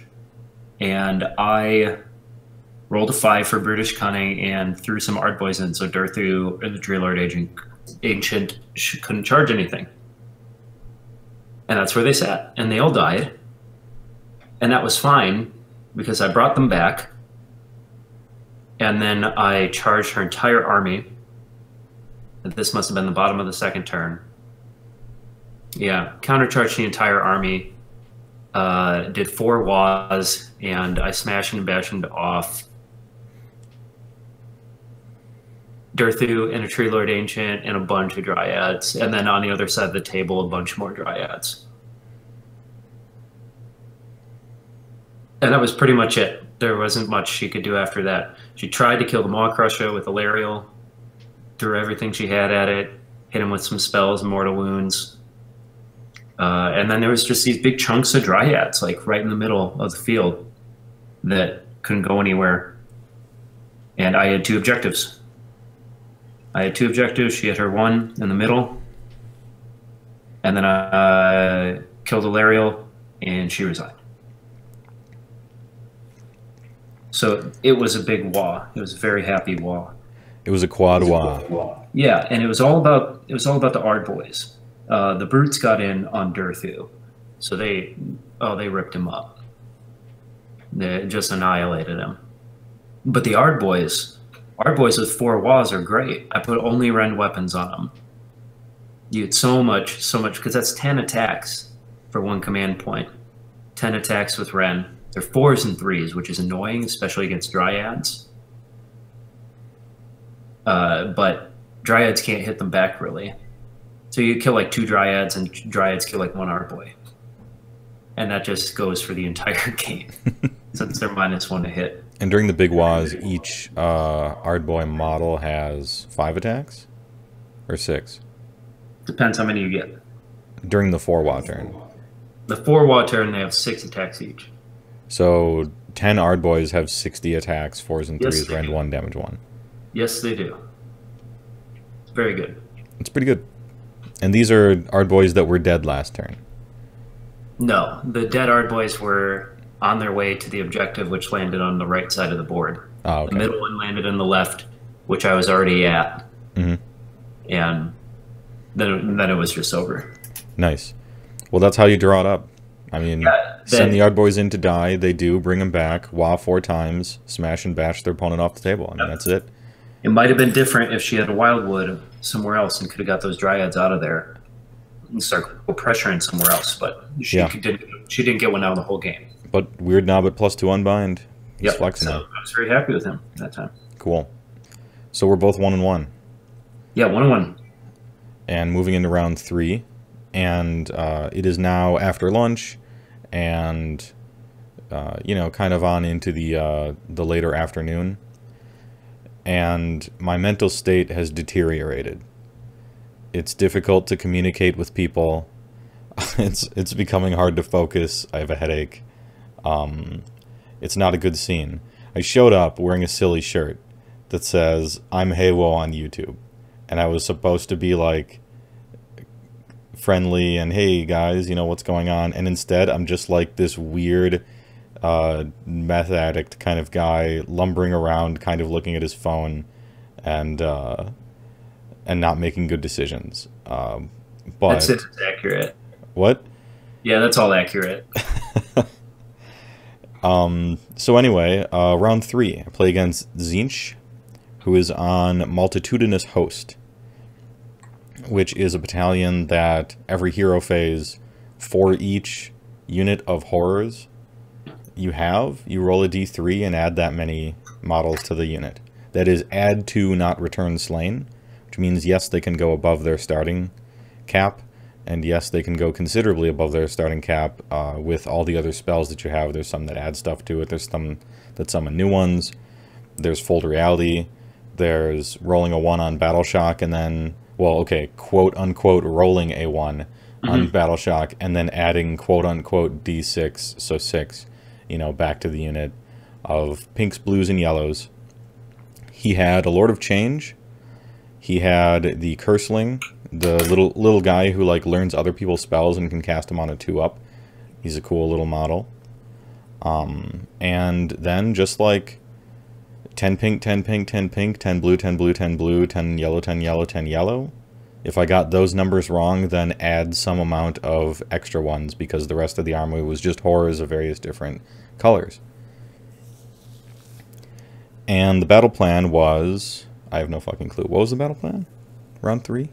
and I rolled a 5 for Brutish Cunning and threw some Ardboys in, so Durthu and the Tree Lord Ancient couldn't charge anything. And that's where they sat, and they all died. And that was fine, because I brought them back, and then I charged her entire army. This must have been the bottom of the second turn. Yeah, countercharged the entire army. Did 4 Waahs, and I smashed and bashed off Durthu and a Tree Lord Ancient and a bunch of Dryads. And then on the other side of the table, a bunch more Dryads. And that was pretty much it. There wasn't much she could do after that. She tried to kill the Maw Crusher with Alariel, threw everything she had at it, hit him with some spells and mortal wounds. And then there was just these big chunks of Dryads, like right in the middle of the field, that couldn't go anywhere. And I had 2 objectives. She had her 1 in the middle. And then I killed Alariel, and she resigned. So it was a big Waah. It was a very happy Waah. It was a quad Waah. Yeah, and it was all about the Ard boys. The brutes got in on Durthu, so they ripped him up. They just annihilated him. But the Ard boys with 4 Waahs are great. I put only Rend weapons on them. You had so much, because that's 10 attacks for 1 command point. 10 attacks with Rend. They're 4s and 3s, which is annoying, especially against Dryads. But Dryads can't hit them back, really. So you kill like 2 Dryads, and Dryads kill like 1 Ard boy. And that just goes for the entire game, since they're -1 to hit. And during the big Waahs, each Ard boy model has 5 attacks? Or 6? Depends how many you get. During the 4 Waah turn. The 4 Waah turn, they have 6 attacks each. So 10 Ard boys have 60 attacks, 4s and 3s, Rend 1, damage 1. Yes, they do. Very good. It's pretty good. And these are Ard boys that were dead last turn. No, the dead Ard boys were on their way to the objective, which landed on the right side of the board. Oh, okay. The middle one landed on the left, which I was already at. Mm-hmm. And then it was just over. Nice. Well, that's how you draw it up. I mean, send the Ard boys in to die. They do. Bring them back. Waah 4 times. Smash and bash their opponent off the table. I mean, that's it. It might have been different if she had a Wildwood somewhere else and could have got those Dryads out of there and start pressuring somewhere else. But she didn't get one out of the whole game. But Weird Knob at +2 unbind. He's flexing so it. I was very happy with him that time. Cool. So we're both 1-1. Yeah, 1-1. And moving into round 3. And it is now after lunch, and you know, kind of on into the later afternoon. And my mental state has deteriorated. It's difficult to communicate with people. It's becoming hard to focus. I have a headache. It's not a good scene. I showed up wearing a silly shirt that says, "I'm HeyWoah on YouTube." And I was supposed to be like friendly and, "Hey guys, you know what's going on?" And instead I'm just like this weird meth addict kind of guy lumbering around, kind of looking at his phone and not making good decisions. But That's accurate. What? Yeah, that's all accurate. So anyway, round 3, I play against Tzeentch, who is on Multitudinous Host, which is a battalion that every hero phase, for each unit of horrors you roll a d3 and add that many models to the unit. That is, add to, not return slain, which means yes, they can go above their starting cap, and yes, they can go considerably above their starting cap with all the other spells that you have. There's some that add stuff to it, there's some that summon new ones, there's Fold Reality, there's rolling a 1 on Battle Shock, and then, well, okay, quote-unquote rolling a 1 on Battle Shock, and then adding quote-unquote d6, so 6, you know, back to the unit of pinks, blues, and yellows. He had a Lord of Change. He had the Curseling, the little guy who like learns other people's spells and can cast them on a 2-up. He's a cool little model. And then just like 10 pink, 10 pink, 10 pink, 10 blue, 10 blue, 10 blue, 10 yellow, 10 yellow, 10 yellow. If I got those numbers wrong, then add some amount of extra ones, because the rest of the army was just horrors of various different colors. And the battle plan was... I have no fucking clue. What was the battle plan? Round 3?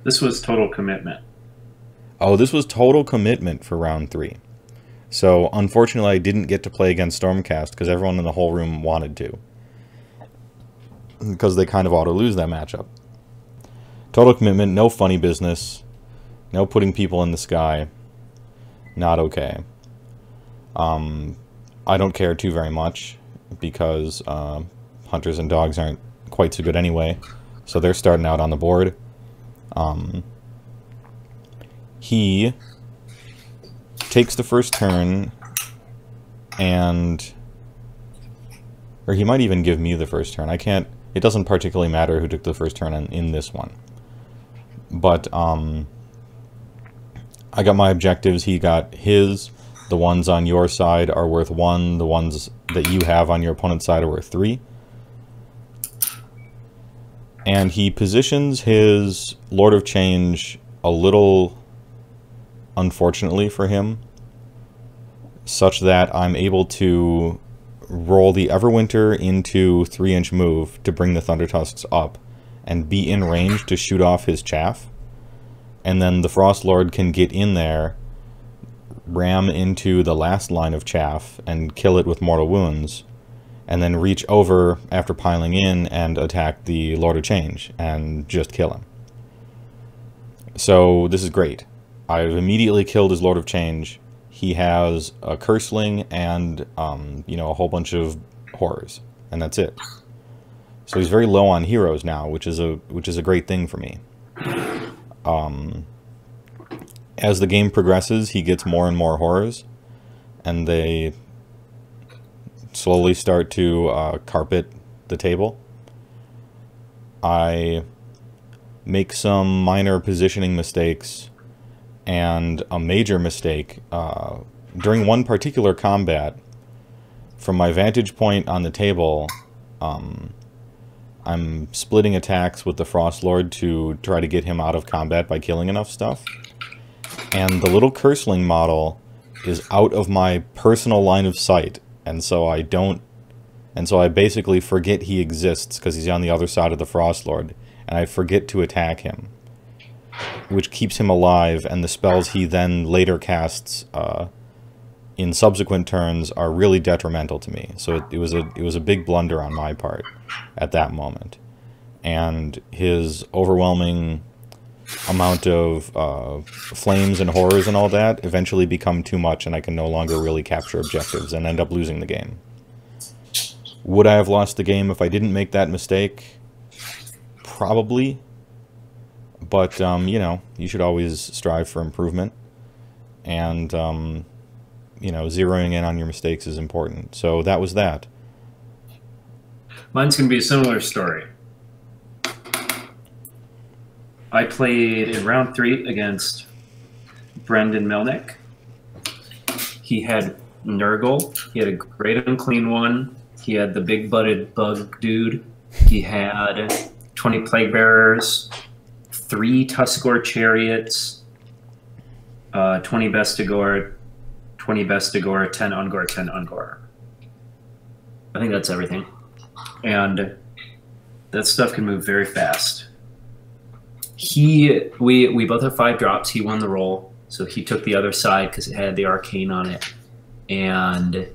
This was total commitment. Oh, this was total commitment for round 3. So, unfortunately, I didn't get to play against Stormcast because everyone in the whole room wanted to. Because they kind of ought to lose that matchup. Total commitment, no funny business, no putting people in the sky. Not okay. I don't care too very much because hunters and dogs aren't quite so good anyway. So they're starting out on the board. He takes the first turn and... Or he might even give me the first turn. I can't... It doesn't particularly matter who took the first turn in this one. But, I got my objectives, he got his. The ones on your side are worth 1. The ones that you have on your opponent's side are worth 3. And he positions his Lord of Change a little unfortunately for him, such that I'm able to roll the Everwinter into 3-inch move to bring the Thunder Tusks up and be in range to shoot off his chaff. And then the Frost Lord can get in there, ram into the last line of chaff, and kill it with mortal wounds, and then reach over after piling in and attack the Lord of Change and just kill him. So this is great. I've immediately killed his Lord of Change. He has a Curseling and, you know, a whole bunch of horrors, and that's it. So he's very low on heroes now, which is a great thing for me. As the game progresses, he gets more and more horrors, and they slowly start to carpet the table. I make some minor positioning mistakes, and a major mistake. During one particular combat, from my vantage point on the table, I'm splitting attacks with the Frost Lord to try to get him out of combat by killing enough stuff. And the little Curseling model is out of my personal line of sight, and so I basically forget he exists because he's on the other side of the Frost Lord, and I forget to attack him, which keeps him alive, and the spells he then later casts in subsequent turns are really detrimental to me. So it was a big blunder on my part at that moment. And his overwhelming amount of flames and horrors and all that eventually become too much, and I can no longer really capture objectives and end up losing the game. Would I have lost the game if I didn't make that mistake? Probably. But, you know, you should always strive for improvement. And, you know, zeroing in on your mistakes is important. So that was that. Mine's going to be a similar story. I played in round 3 against Brendan Melnick. He had Nurgle. He had a great unclean one. He had the big-butted bug dude. He had 20 Plague Bearers, 3 Tuskor Chariots, 20 Bestigor, 20 Bestigor, 10 Ungor, 10 Ungor. I think that's everything. And that stuff can move very fast. We both have 5 drops. He won the roll, so he took the other side because it had the arcane on it. And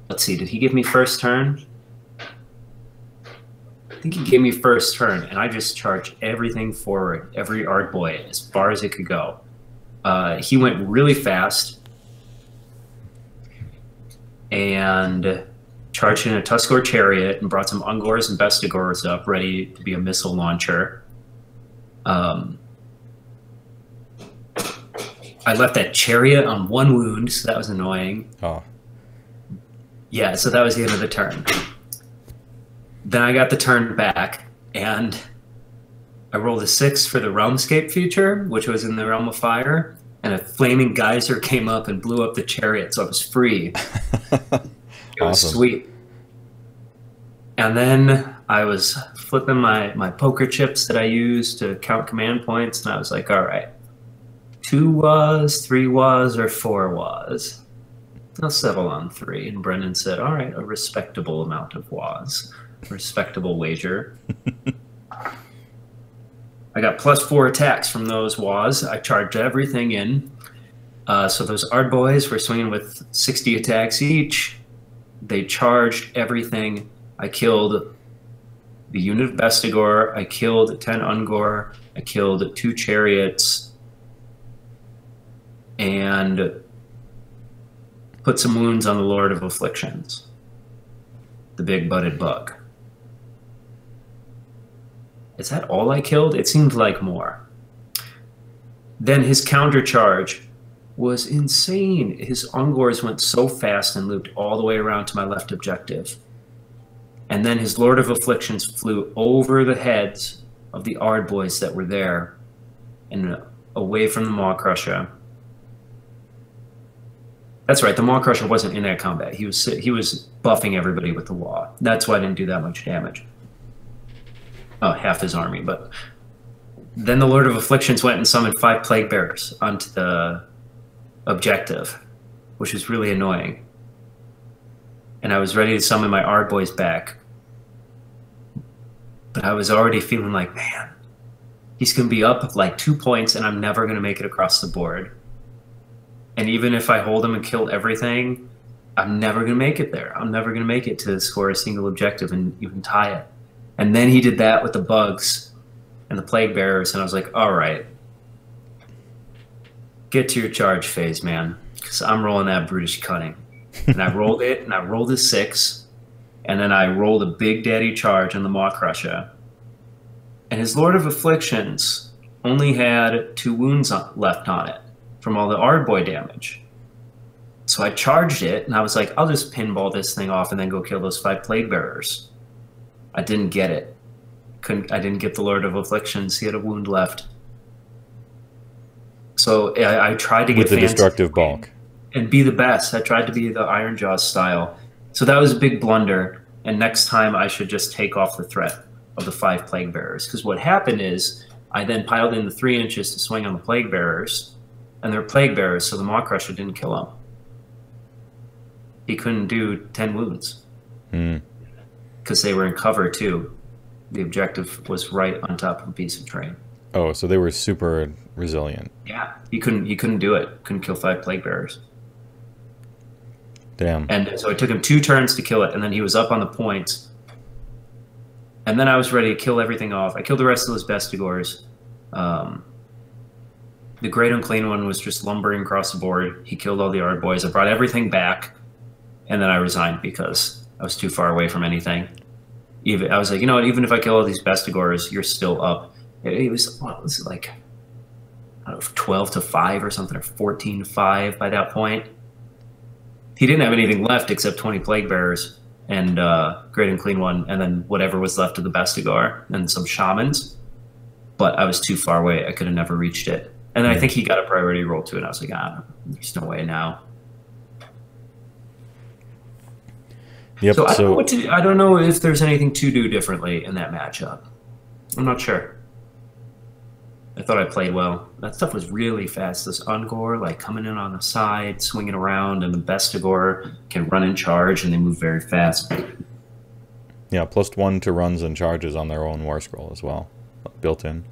let's see, did he give me first turn? I think he gave me first turn, and I just charged everything forward, every Ard Boy, as far as it could go. He went really fast and charged in a Tuskor Chariot and brought some Ungors and Bestigors up, ready to be a missile launcher. I left that Chariot on 1 wound, so that was annoying. Oh. Yeah, so that was the end of the turn. Then I got the turn back, and I rolled a 6 for the Realmscape feature, which was in the Realm of Fire, and a flaming geyser came up and blew up the Chariot, so I was free. It was Awesome. sweet. And then I was flipping my poker chips that I use to count command points, and I was like, all right, 2 was, 3 was, or 4 was. I'll settle on 3. And Brendan said, all right, a respectable amount of was. Respectable wager. I got +4 attacks from those Waahs. I charged everything in. So those Ard boys were swinging with 60 attacks each. They charged everything. I killed the unit of Bestigor. I killed 10 Ungor. I killed 2 chariots. And put some wounds on the Lord of Afflictions. The big butted bug. Is that all I killed? It seemed like more. Then his counter charge was insane. His Ungors went so fast and looped all the way around to my left objective. And then his Lord of Afflictions flew over the heads of the Ard boys that were there and away from the Maw Crusher. That's right, the Maw Crusher wasn't in that combat. He was buffing everybody with the Waah. That's why I didn't do that much damage. Oh, half his army, but then the Lord of Afflictions went and summoned 5 Plague Bearers onto the objective, which was really annoying. And I was ready to summon my Ard boys back. But I was already feeling like, man, he's going to be up like 2 points and I'm never going to make it across the board. And even if I hold him and kill everything, I'm never going to make it there. I'm never going to make it to score a single objective and even tie it. And then he did that with the bugs and the Plague Bearers, and I was like, all right, get to your charge phase, man, because I'm rolling that Brutish Cunning. And I rolled it, and I rolled a 6, and then I rolled a Big Daddy charge on the Maw Crusher. And his Lord of Afflictions only had 2 wounds left on it from all the Ard boy damage. So I charged it, and I was like, I'll just pinball this thing off and then go kill those 5 Plague Bearers. I didn't get it. I didn't get the Lord of Afflictions. He had a wound left. So I tried to get with the destructive bulk and be the best. I tried to be the Ironjawz style. So that was a big blunder. And next time I should just take off the threat of the 5 Plague Bearers. Because what happened is I then piled in the 3 inches to swing on the Plague Bearers. And they're Plague Bearers, so the Maw Crusher didn't kill him. He couldn't do 10 wounds. Because they were in cover too. The objective was right on top of a piece of terrain. Oh, so they were super resilient. Yeah, he couldn't do it. Couldn't kill 5 Plague Bearers. Damn. And so it took him 2 turns to kill it, and then he was up on the points. And then I was ready to kill everything off. I killed the rest of those Bestigors. The Great Unclean One was just lumbering across the board. He killed all the Ard boys. I brought everything back, and then I resigned because I was too far away from anything. I was like, you know what, even if I kill all these Bestigors, you're still up. It was, what was it, like, I don't know, 12-5 or something, or 14-5 by that point. He didn't have anything left except 20 Plague Bearers and Great Unclean One, and then whatever was left of the Bestigor and some Shamans. But I was too far away. I could have never reached it. And I think he got a priority roll to it, and I was like, there's no way now. Yep, so I don't know if there's anything to do differently in that matchup. I'm not sure. I thought I played well. That stuff was really fast. This Ungor, like, coming in on the side, swinging around, and the Bestigor can run and charge, and they move very fast. Yeah, +1 to runs and charges on their own War Scroll as well, built in.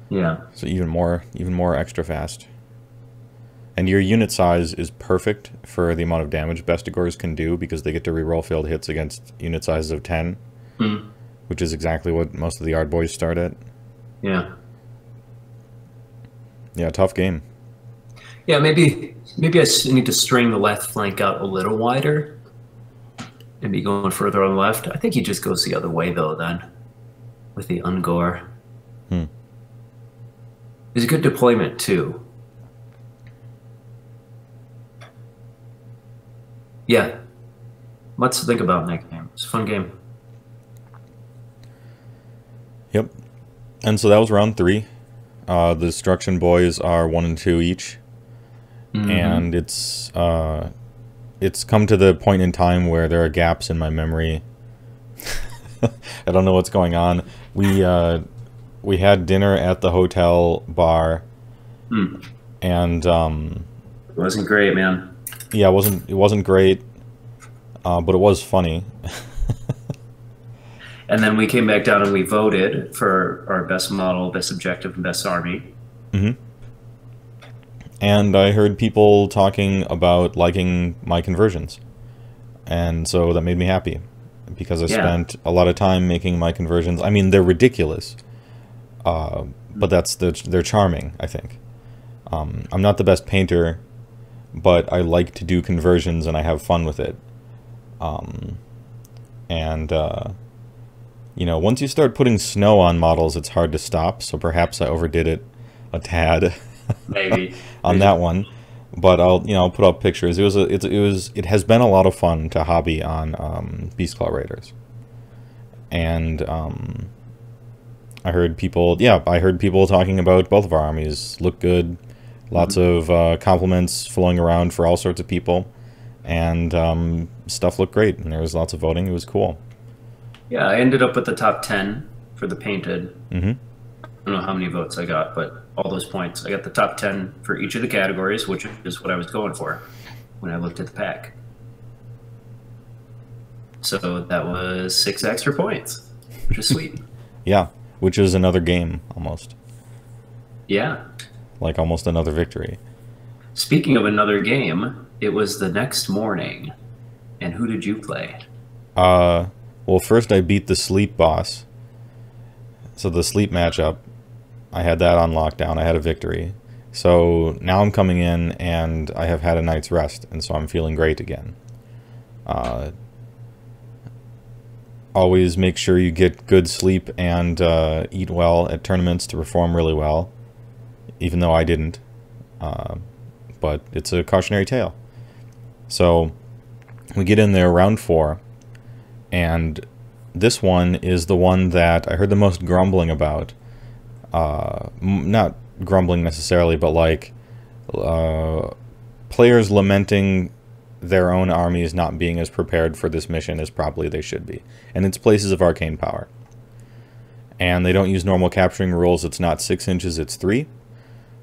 Yeah. So even more extra fast. And your unit size is perfect for the amount of damage Bestigors can do because they get to reroll failed hits against unit sizes of 10, which is exactly what most of the Ard boys start at. Yeah. Yeah, tough game. Yeah, maybe I need to string the left flank out a little wider and be going further on the left. I think he just goes the other way, though, then, with the Ungor. It's a good deployment, too. Yeah. Much to think about in that game. It's a fun game. Yep. And so that was round 3. The Destruction Boys are 1 and 2 each. And it's come to the point in time where there are gaps in my memory. I don't know what's going on. We had dinner at the hotel bar, and it wasn't great, man. Yeah, it wasn't great, but it was funny. And then we came back down and we voted for our best model, best objective, and best army. Mm-hmm. And I heard people talking about liking my conversions. And so that made me happy. Because I spent a lot of time making my conversions. I mean, they're ridiculous. But they're charming, I think. I'm not the best painter, but I like to do conversions and I have fun with it. You know, once you start putting snow on models, it's hard to stop. So perhaps I overdid it a tad. Maybe on that one, but I'll put up pictures. It has been a lot of fun to hobby on Beastclaw Raiders, and I heard people talking about both of our armies look good, lots of compliments flowing around for all sorts of people, and stuff looked great, and there was lots of voting. It was cool. Yeah, I ended up with the top 10 for the painted. Mm-hmm. I don't know how many votes I got, but all those points. I got the top 10 for each of the categories, which is what I was going for when I looked at the pack. So that was 6 extra points, which is sweet. Yeah, which is another game, almost. Yeah. Like almost another victory. Speaking of another game, it was the next morning. And who did you play? Well, first I beat the sleep boss. So the sleep matchup, I had that on lockdown. I had a victory. So now I'm coming in and I have had a night's rest, and so I'm feeling great again. Always make sure you get good sleep and eat well at tournaments to perform really well, even though I didn't. But it's a cautionary tale. So we get in there round 4, and this one is the one that I heard the most grumbling about. Not grumbling necessarily, but like players lamenting their own armies not being as prepared for this mission as probably they should be. And it's Places of Arcane Power. And they don't use normal capturing rules. It's not 6 inches, it's 3.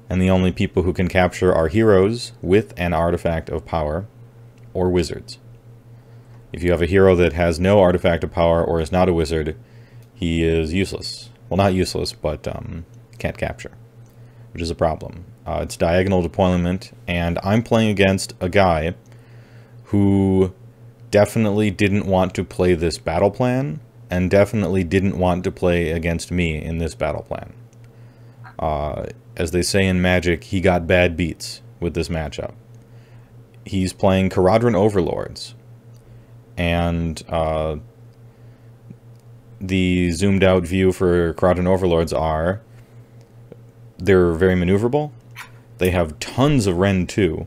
And the only people who can capture are heroes with an artifact of power or wizards. If you have a hero that has no artifact of power or is not a wizard, he is useless. Well, not useless, but can't capture, which is a problem. It's diagonal deployment, and I'm playing against a guy who definitely didn't want to play this battle plan, and definitely didn't want to play against me in this battle plan. As they say in Magic, he got bad beats with this matchup. He's playing Kharadron Overlords, and the zoomed out view for Kharadron Overlords are, they're very maneuverable, they have tons of Ren 2,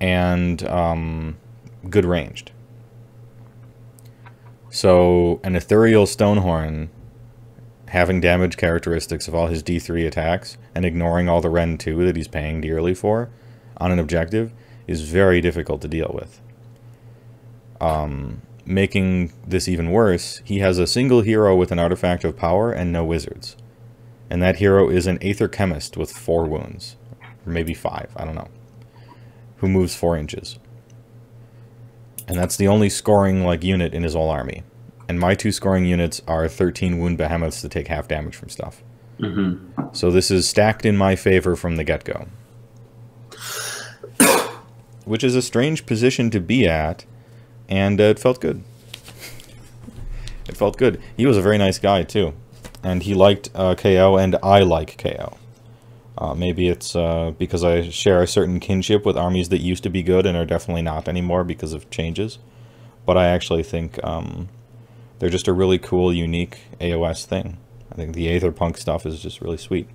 and good ranged. So an Ethereal Stonehorn having damage characteristics of all his D3 attacks and ignoring all the Ren 2 that he's paying dearly for on an objective is very difficult to deal with. Making this even worse, he has a single hero with an artifact of power and no wizards. And that hero is an Aether Chemist with 4 wounds. Or maybe 5, I don't know. Who moves 4 inches. And that's the only scoring like unit in his whole army. And my 2 scoring units are 13 wound behemoths to take half damage from stuff. Mm-hmm. So this is stacked in my favor from the get-go. Which is a strange position to be at, and it felt good. It felt good. He was a very nice guy, too. And he liked KO, and I like KO. Maybe it's because I share a certain kinship with armies that used to be good and are definitely not anymore because of changes. But I actually think they're just a really cool, unique AOS thing. I think the Aetherpunk stuff is just really sweet.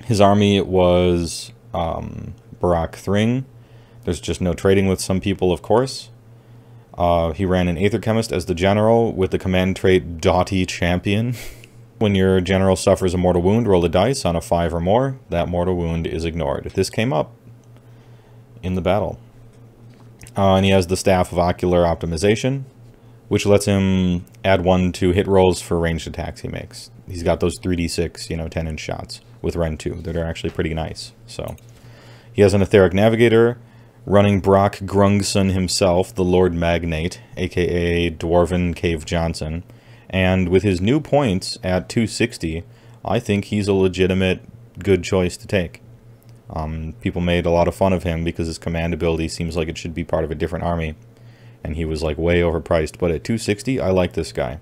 His army was Barak Thring. There's just no trading with some people, of course. He ran an Aether Chemist as the general with the command trait Doughty Champion. When your general suffers a mortal wound, roll a dice on a 5 or more. That mortal wound is ignored. This came up in the battle. And he has the Staff of Ocular Optimization, which lets him add 1 to hit rolls for ranged attacks he makes. He's got those 3d6, 10-inch shots with Ren 2 that are actually pretty nice. So he has an Etheric Navigator, Running Brock Grungson himself, the Lord Magnate, aka Dwarven Cave Johnson. And with his new points at 260, I think he's a legitimate good choice to take. People made a lot of fun of him because his command ability seems like it should be part of a different army. And he was like way overpriced. But at 260, I like this guy.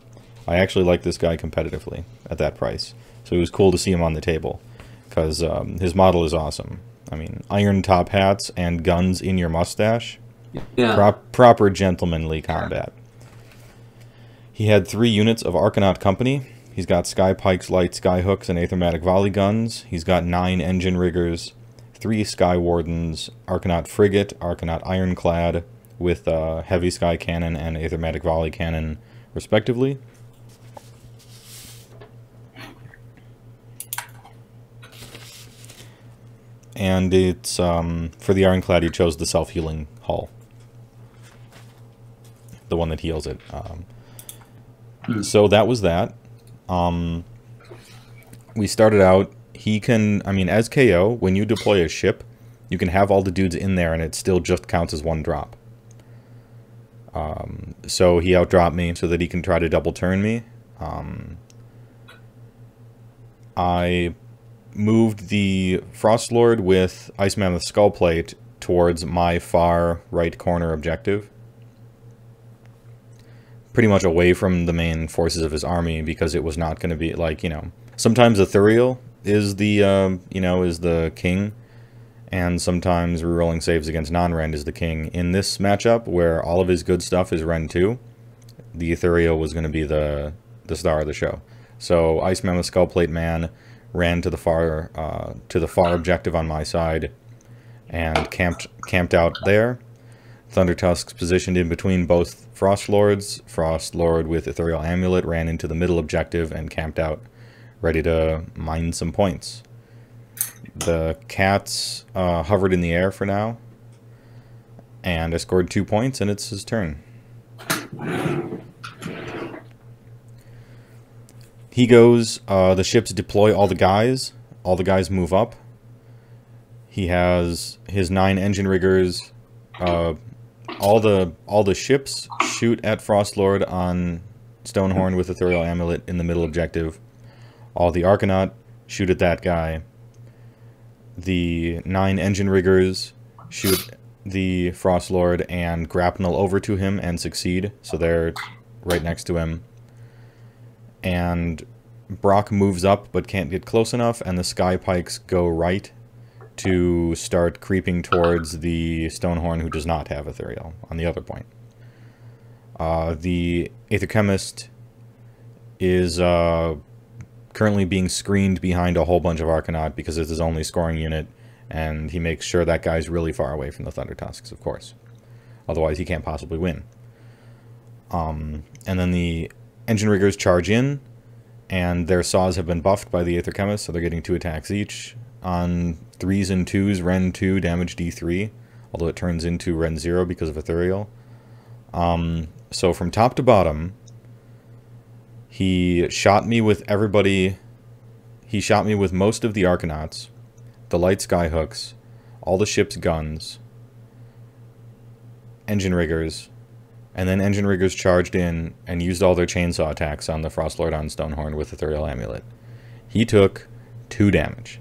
I actually like this guy competitively at that price. So it was cool to see him on the table. Because his model is awesome. I mean, iron top hats and guns in your mustache. Yeah. Proper gentlemanly combat. He had 3 units of Arcanaut Company. He's got Sky Pikes, Light Skyhooks, and Aethermatic Volley Guns. He's got 9 Engine Riggers, 3 Sky Wardens, Arcanaut Frigate, Arcanaut Ironclad, with Heavy Sky Cannon and Aethermatic Volley Cannon, respectively. And it's, for the Ironclad, he chose the self-healing hull. The one that heals it. So that was that. We started out, he can, I mean, as KO, when you deploy a ship, you can have all the dudes in there and it still just counts as 1 drop. So he outdropped me so that he can try to double turn me. I moved the Frost Lord with Ice Mammoth Skullplate towards my far right corner objective. Pretty much away from the main forces of his army, because it was not going to be, like, you know, sometimes Ethereal is the, you know, is the king, and sometimes rerolling saves against non-Rend is the king. In this matchup, where all of his good stuff is Rend 2, the Ethereal was going to be the star of the show. So Ice Mammoth Skullplate Man ran to the far objective on my side and camped out there. Thundertusks positioned in between both Frost Lords. Frost Lord with Ethereal Amulet ran into the middle objective and camped out, ready to mine some points. The cats hovered in the air for now, and I scored 2 points, and it's his turn. He goes, the ships deploy all the guys move up. He has his 9 engine riggers, all the ships shoot at Frostlord on Stonehorn with Ethereal Amulet in the middle objective. All the Arcanaut shoot at that guy. The 9 engine riggers shoot the Frostlord and grapnel over to him and succeed, so they're right next to him. And Brock moves up but can't get close enough, and the Sky Pikes go right to start creeping towards the Stonehorn, who does not have Ethereal, on the other point. The Aether Chemist is currently being screened behind a whole bunch of Arcanaut because it's his only scoring unit, and he makes sure that guy's really far away from the Thundertusks, of course. Otherwise, he can't possibly win. And then the Engine Riggers charge in, and their saws have been buffed by the Aether Chemist, so they're getting 2 attacks each. On 3s and 2s, Rend 2, damage D3, although it turns into Rend 0 because of Ethereal. So from top to bottom, he shot me with everybody. He shot me with most of the Arcanauts, the Light Skyhooks, all the ship's guns, Engine Riggers, and then Engine Riggers charged in and used all their chainsaw attacks on the Frostlord on Stonehorn with Ethereal Amulet. He took 2 damage.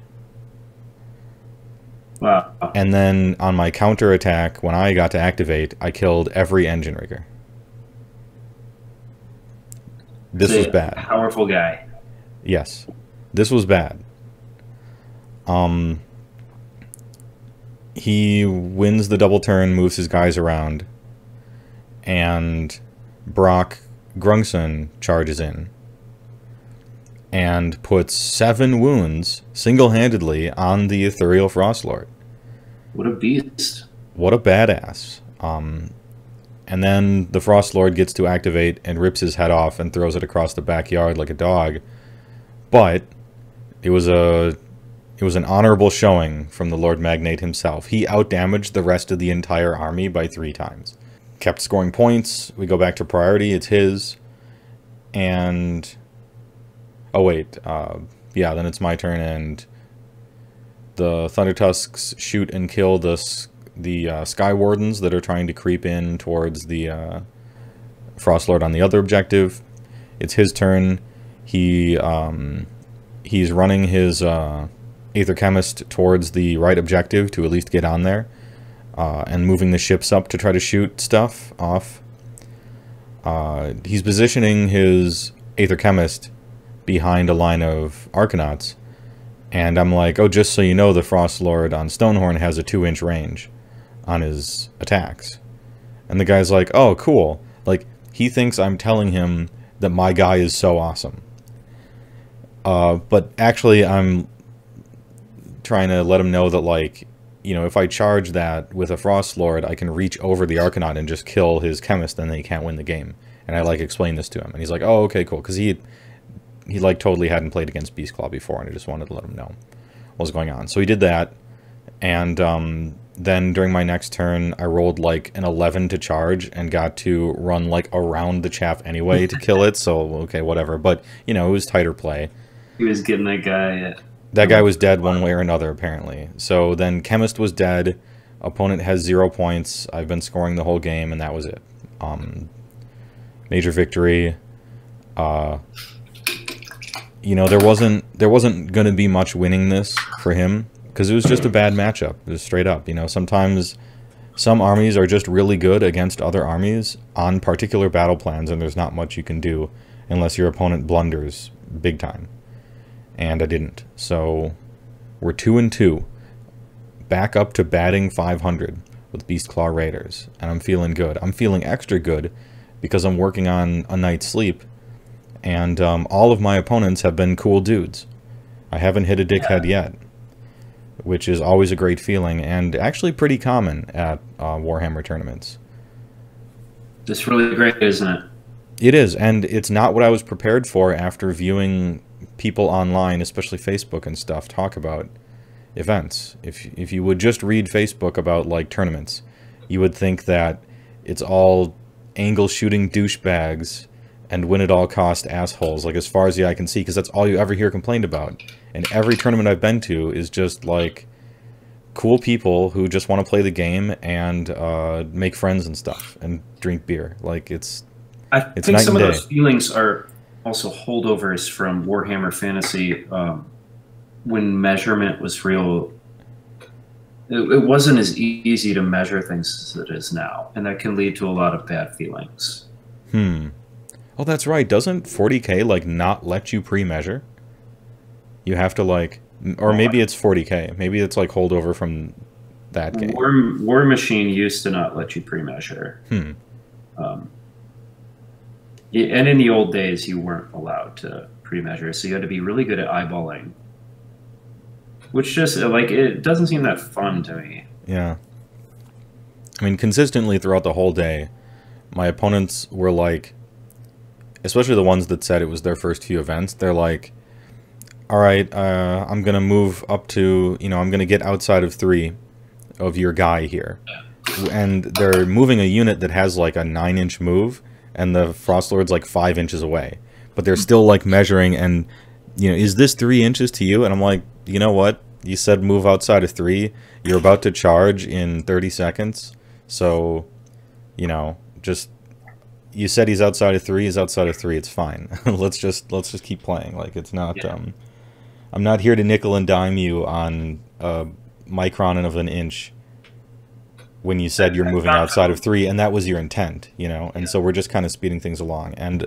Wow. And then on my counter attack, when I got to activate, I killed every Engine Rigger. This was bad. Powerful guy. Yes. This was bad. He wins the double turn, moves his guys around, and Brock Grungson charges in and puts 7 wounds single-handedly on the Ethereal Frostlord. What a beast. What a badass. And then the Frostlord gets to activate and rips his head off and throws it across the backyard like a dog. But it was an honorable showing from the Lord Magnate himself. He outdamaged the rest of the entire army by 3 times. Kept scoring points. We go back to priority. It's his. And... oh, wait. Yeah, then it's my turn, and the Thundertusks shoot and kill the the Sky Wardens that are trying to creep in towards the Frost Lord on the other objective. It's his turn. He's running his Aether Chemist towards the right objective to at least get on there, and moving the ships up to try to shoot stuff off. He's positioning his Aether Chemist behind a line of Arcanauts, and I'm like, oh, just so you know, the Frost Lord on Stonehorn has a 2-inch range on his attacks. And the guy's like, oh, cool. Like, he thinks I'm telling him that my guy is so awesome. But actually, I'm trying to let him know that, like, you know, if I charge that with a Frost Lord, I can reach over the Arcanaut and just kill his Chemist, and then he can't win the game. And I, like, explain this to him. And he's like, oh, okay, cool. Because he like, totally hadn't played against Beastclaw before, and I just wanted to let him know what was going on. So he did that, and then during my next turn, I rolled, like, an 11 to charge and got to run, like, around the chaff anyway to kill it. So, okay, whatever. But, you know, it was tighter play. He was getting that guy... That guy was dead one way or another, apparently. So then Chemist was dead. Opponent has 0 points. I've been scoring the whole game, and that was it. Major victory. You know, there wasn't going to be much winning this for him, because it was just a bad matchup. It was straight up. You know, sometimes some armies are just really good against other armies on particular battle plans, and there's not much you can do unless your opponent blunders big time. And I didn't. So we're 2-2. Back up to batting 500 with Beastclaw Raiders. And I'm feeling good. I'm feeling extra good because I'm working on a night's sleep. And all of my opponents have been cool dudes. I haven't hit a dickhead yet, which is always a great feeling and actually pretty common at Warhammer tournaments. It's really great, isn't it? It is, and it's not what I was prepared for after viewing people online, especially Facebook and stuff, talk about events. If you would just read Facebook about, like, tournaments, you would think that it's all angle shooting douchebags and win at all cost assholes, like, as far as the eye can see, because that's all you ever hear complained about. And every tournament I've been to is just, like, cool people who just want to play the game and make friends and stuff and drink beer. Like, it's think some of those feelings are also holdovers from Warhammer Fantasy, when measurement was real. It wasn't as easy to measure things as it is now, and that can lead to a lot of bad feelings. Oh, that's right. Doesn't 40K, like, not let you pre-measure? You have to, like... Or maybe it's 40K. Maybe it's, like, holdover from that game. War Machine used to not let you pre-measure. And in the old days, you weren't allowed to pre-measure, so you had to be really good at eyeballing. Which just, like, it doesn't seem that fun to me. Yeah. I mean, consistently throughout the whole day, my opponents were like... Especially the ones that said it was their first few events, they're like, alright, I'm going to move up to, you know, I'm going to get outside of 3 of your guy here. And they're moving a unit that has, like, a 9-inch move, and the Frost Lord's, like, 5 inches away. But they're still, like, measuring, and, you know, is this 3 inches to you? And I'm like, you know what? You said move outside of 3. You're about to charge in 30 seconds. So, you know, just... You said he's outside of 3. He's outside of 3. It's fine. let's just keep playing. Like, it's not. Yeah. I'm not here to nickel and dime you on a micron of an inch when you said you're moving outside of 3, and that was your intent, you know. And so we're just kind of speeding things along. And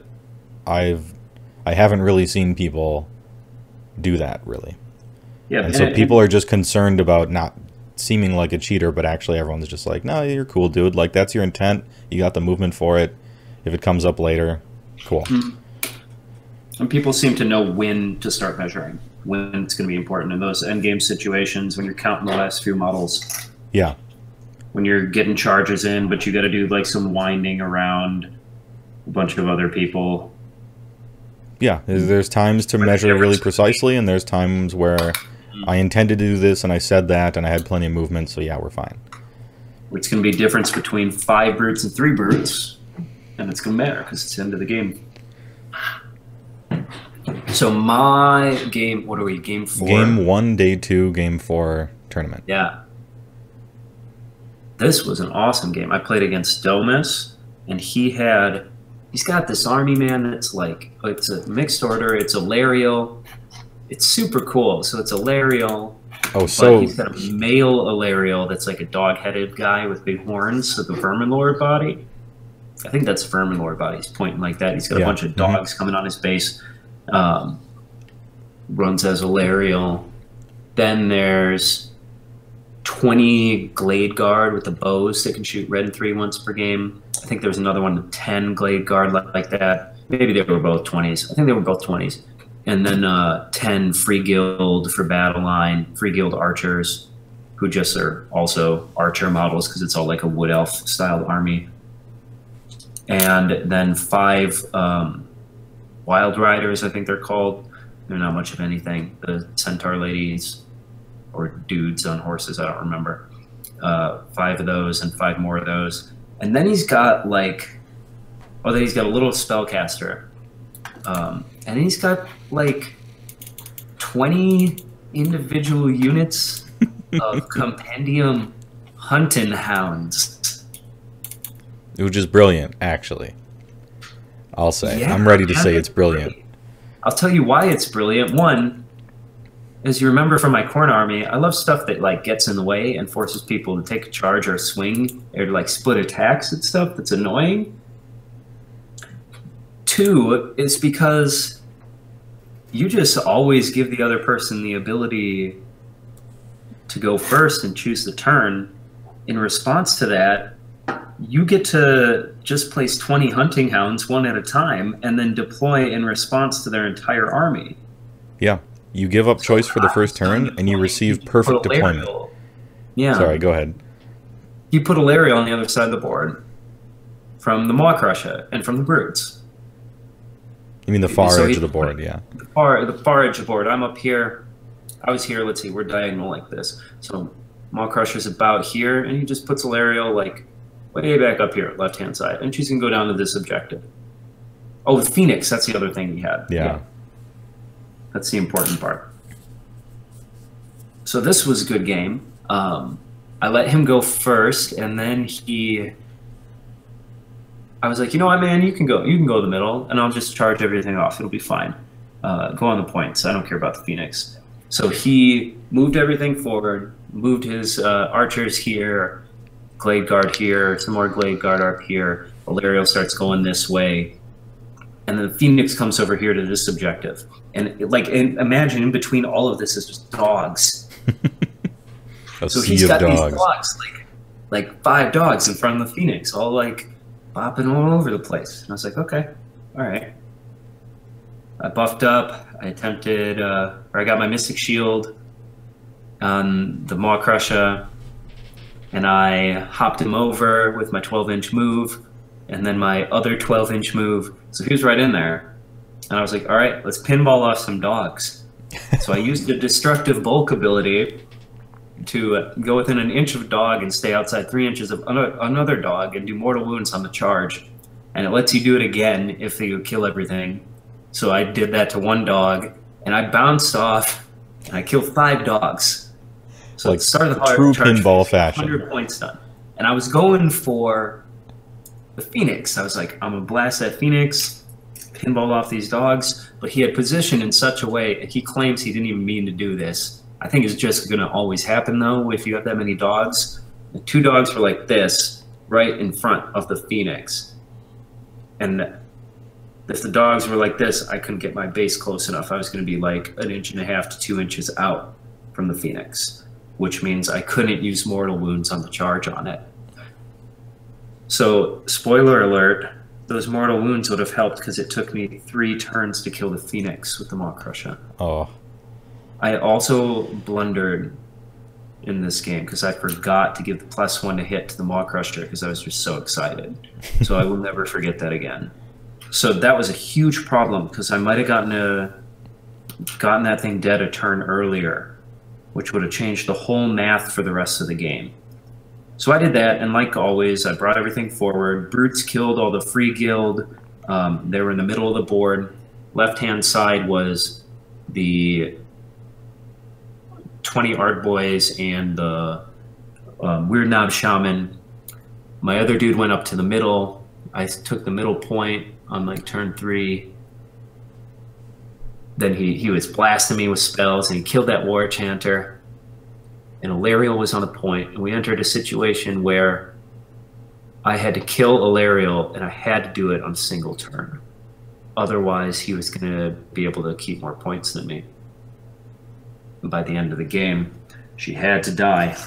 I haven't really seen people do that really. Yeah. And so people are just concerned about not seeming like a cheater, but actually everyone's just like, no, you're cool, dude. Like, that's your intent. You got the movement for it. If it comes up later, cool. And people seem to know when to start measuring, when it's going to be important in those endgame situations, when you're counting the last few models. Yeah. When you're getting charges in, but you got to do, like, some winding around a bunch of other people. Yeah, there's times to measure really precisely, and there's times where I intended to do this, and I said that, and I had plenty of movement, so yeah, we're fine. It's going to be a difference between 5 brutes and 3 brutes. And it's going to matter because it's the end of the game. So my game, what are we, game 4? Game 1, day 2, game 4 tournament. Yeah. This was an awesome game. I played against Domus, and he's got this army, man, that's like, it's a mixed order, it's a Larial. It's super cool. So it's a Larial. Oh, so he's got a male Alarial that's like a dog-headed guy with big horns, so the Verminlord body. I think that's Verminlord body. He's pointing like that. He's got a bunch of dogs coming on his base. Runs as a Larial. Then there's 20 Glade Guard with the bows that can shoot red and 3 once per game. I think there was another one, 10 Glade Guard like that. Maybe they were both 20s. I think they were both 20s. And then 10 Free Guild for Battle Line, Free Guild Archers, who just are also Archer models because it's all like a Wood Elf styled army. And then 5 Wild Riders, I think they're called. They're not much of anything. The Centaur ladies or dudes on horses, I don't remember. 5 of those and 5 more of those. And then he's got like, then he's got a little spellcaster. And he's got like 20 individual units of Compendium Hunting Hounds. Which is brilliant, actually. I'll say. Yeah, I'm ready to say it's brilliant. I'll tell you why it's brilliant. One, as you remember from my corn army, I love stuff that like gets in the way and forces people to take a charge or a swing or to like split attacks and stuff that's annoying. 2 is because you just always give the other person the ability to go first and choose the turn. In response to that, you get to just place 20 hunting hounds one at a time and then deploy in response to their entire army. Yeah. You give up choice for the first turn, and you receive perfect deployment. Yeah. Sorry, go ahead. You put a Larial on the other side of the board from the Waaaghpaca and from the Brutes. You mean the far edge of the board, yeah. The far edge of the board. I'm up here. I was here. Let's see. We're diagonal like this. So Maw-Crusher's about here, and he just puts a Larial like way back up here, left-hand side. And she's going to go down to this objective. Oh, the Phoenix. That's the other thing he had. Yeah. That's the important part. So this was a good game. I let him go first, and then I was like, you know what, man, you can go the middle, and I'll just charge everything off. It'll be fine. Go on the points. I don't care about the Phoenix. So he moved everything forward, moved his archers here, Glade Guard here, some more Glade Guard up here. Valerio starts going this way. And then the Phoenix comes over here to this objective. And imagine in between all of this is just dogs. So he's got these dogs, like 5 dogs in front of the Phoenix, all like bopping all over the place. And I was like, okay, all right. I buffed up. I attempted, I got my Mystic Shield on the Maw-Crusher, and I hopped him over with my 12-inch move, and then my other 12-inch move. So he was right in there. And I was like, all right, let's pinball off some dogs. So I used the Destructive Bulk ability to go within an inch of a dog and stay outside 3 inches of another dog and do mortal wounds on the charge. And it lets you do it again if you kill everything. So I did that to 1 dog, and I bounced off, and I killed 5 dogs. So like at the start of the true charge, pinball fashion. 100 points done. And I was going for the Phoenix. I was like, I'm going to blast that Phoenix, pinball off these dogs. But he had positioned in such a way, and he claims he didn't even mean to do this. I think it's just going to always happen, though, if you have that many dogs. The 2 dogs were like this, right in front of the Phoenix. And if the dogs were like this, I couldn't get my base close enough. I was going to be like 1.5 inches to 2 inches out from the Phoenix, which means I couldn't use mortal wounds on the charge on it. So, spoiler alert, those mortal wounds would have helped because it took me 3 turns to kill the Phoenix with the Maw-Crusher. Oh. I also blundered in this game because I forgot to give the +1 to hit to the Maw-Crusher because I was just so excited. So I will never forget that again. So that was a huge problem because I might have gotten that thing dead a turn earlier, which would have changed the whole math for the rest of the game. So I did that, and like always, I brought everything forward. Brutes killed all the Free Guild. They were in the middle of the board. Left-hand side was the 20 Art Boys and the Weird Knob Shaman. My other dude went up to the middle. I took the middle point on like turn 3. Then he was blasting me with spells, and he killed that War Chanter. And Alariel was on the point, and we entered a situation where I had to kill Alariel, and I had to do it on a single turn. Otherwise, he was going to be able to keep more points than me. And by the end of the game, she had to die.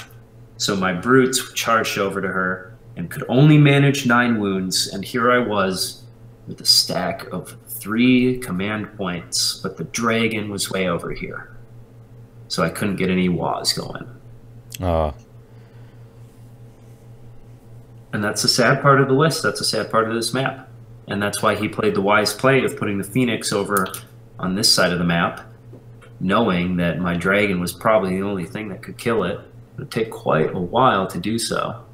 So my brutes charged over to her and could only manage 9 wounds, and here I was with a stack of 3 command points, but the dragon was way over here. So I couldn't get any Waaaghs going. And that's the sad part of the list. That's the sad part of this map. And that's why he played the wise play of putting the Phoenix over on this side of the map, knowing that my dragon was probably the only thing that could kill it. It would take quite a while to do so.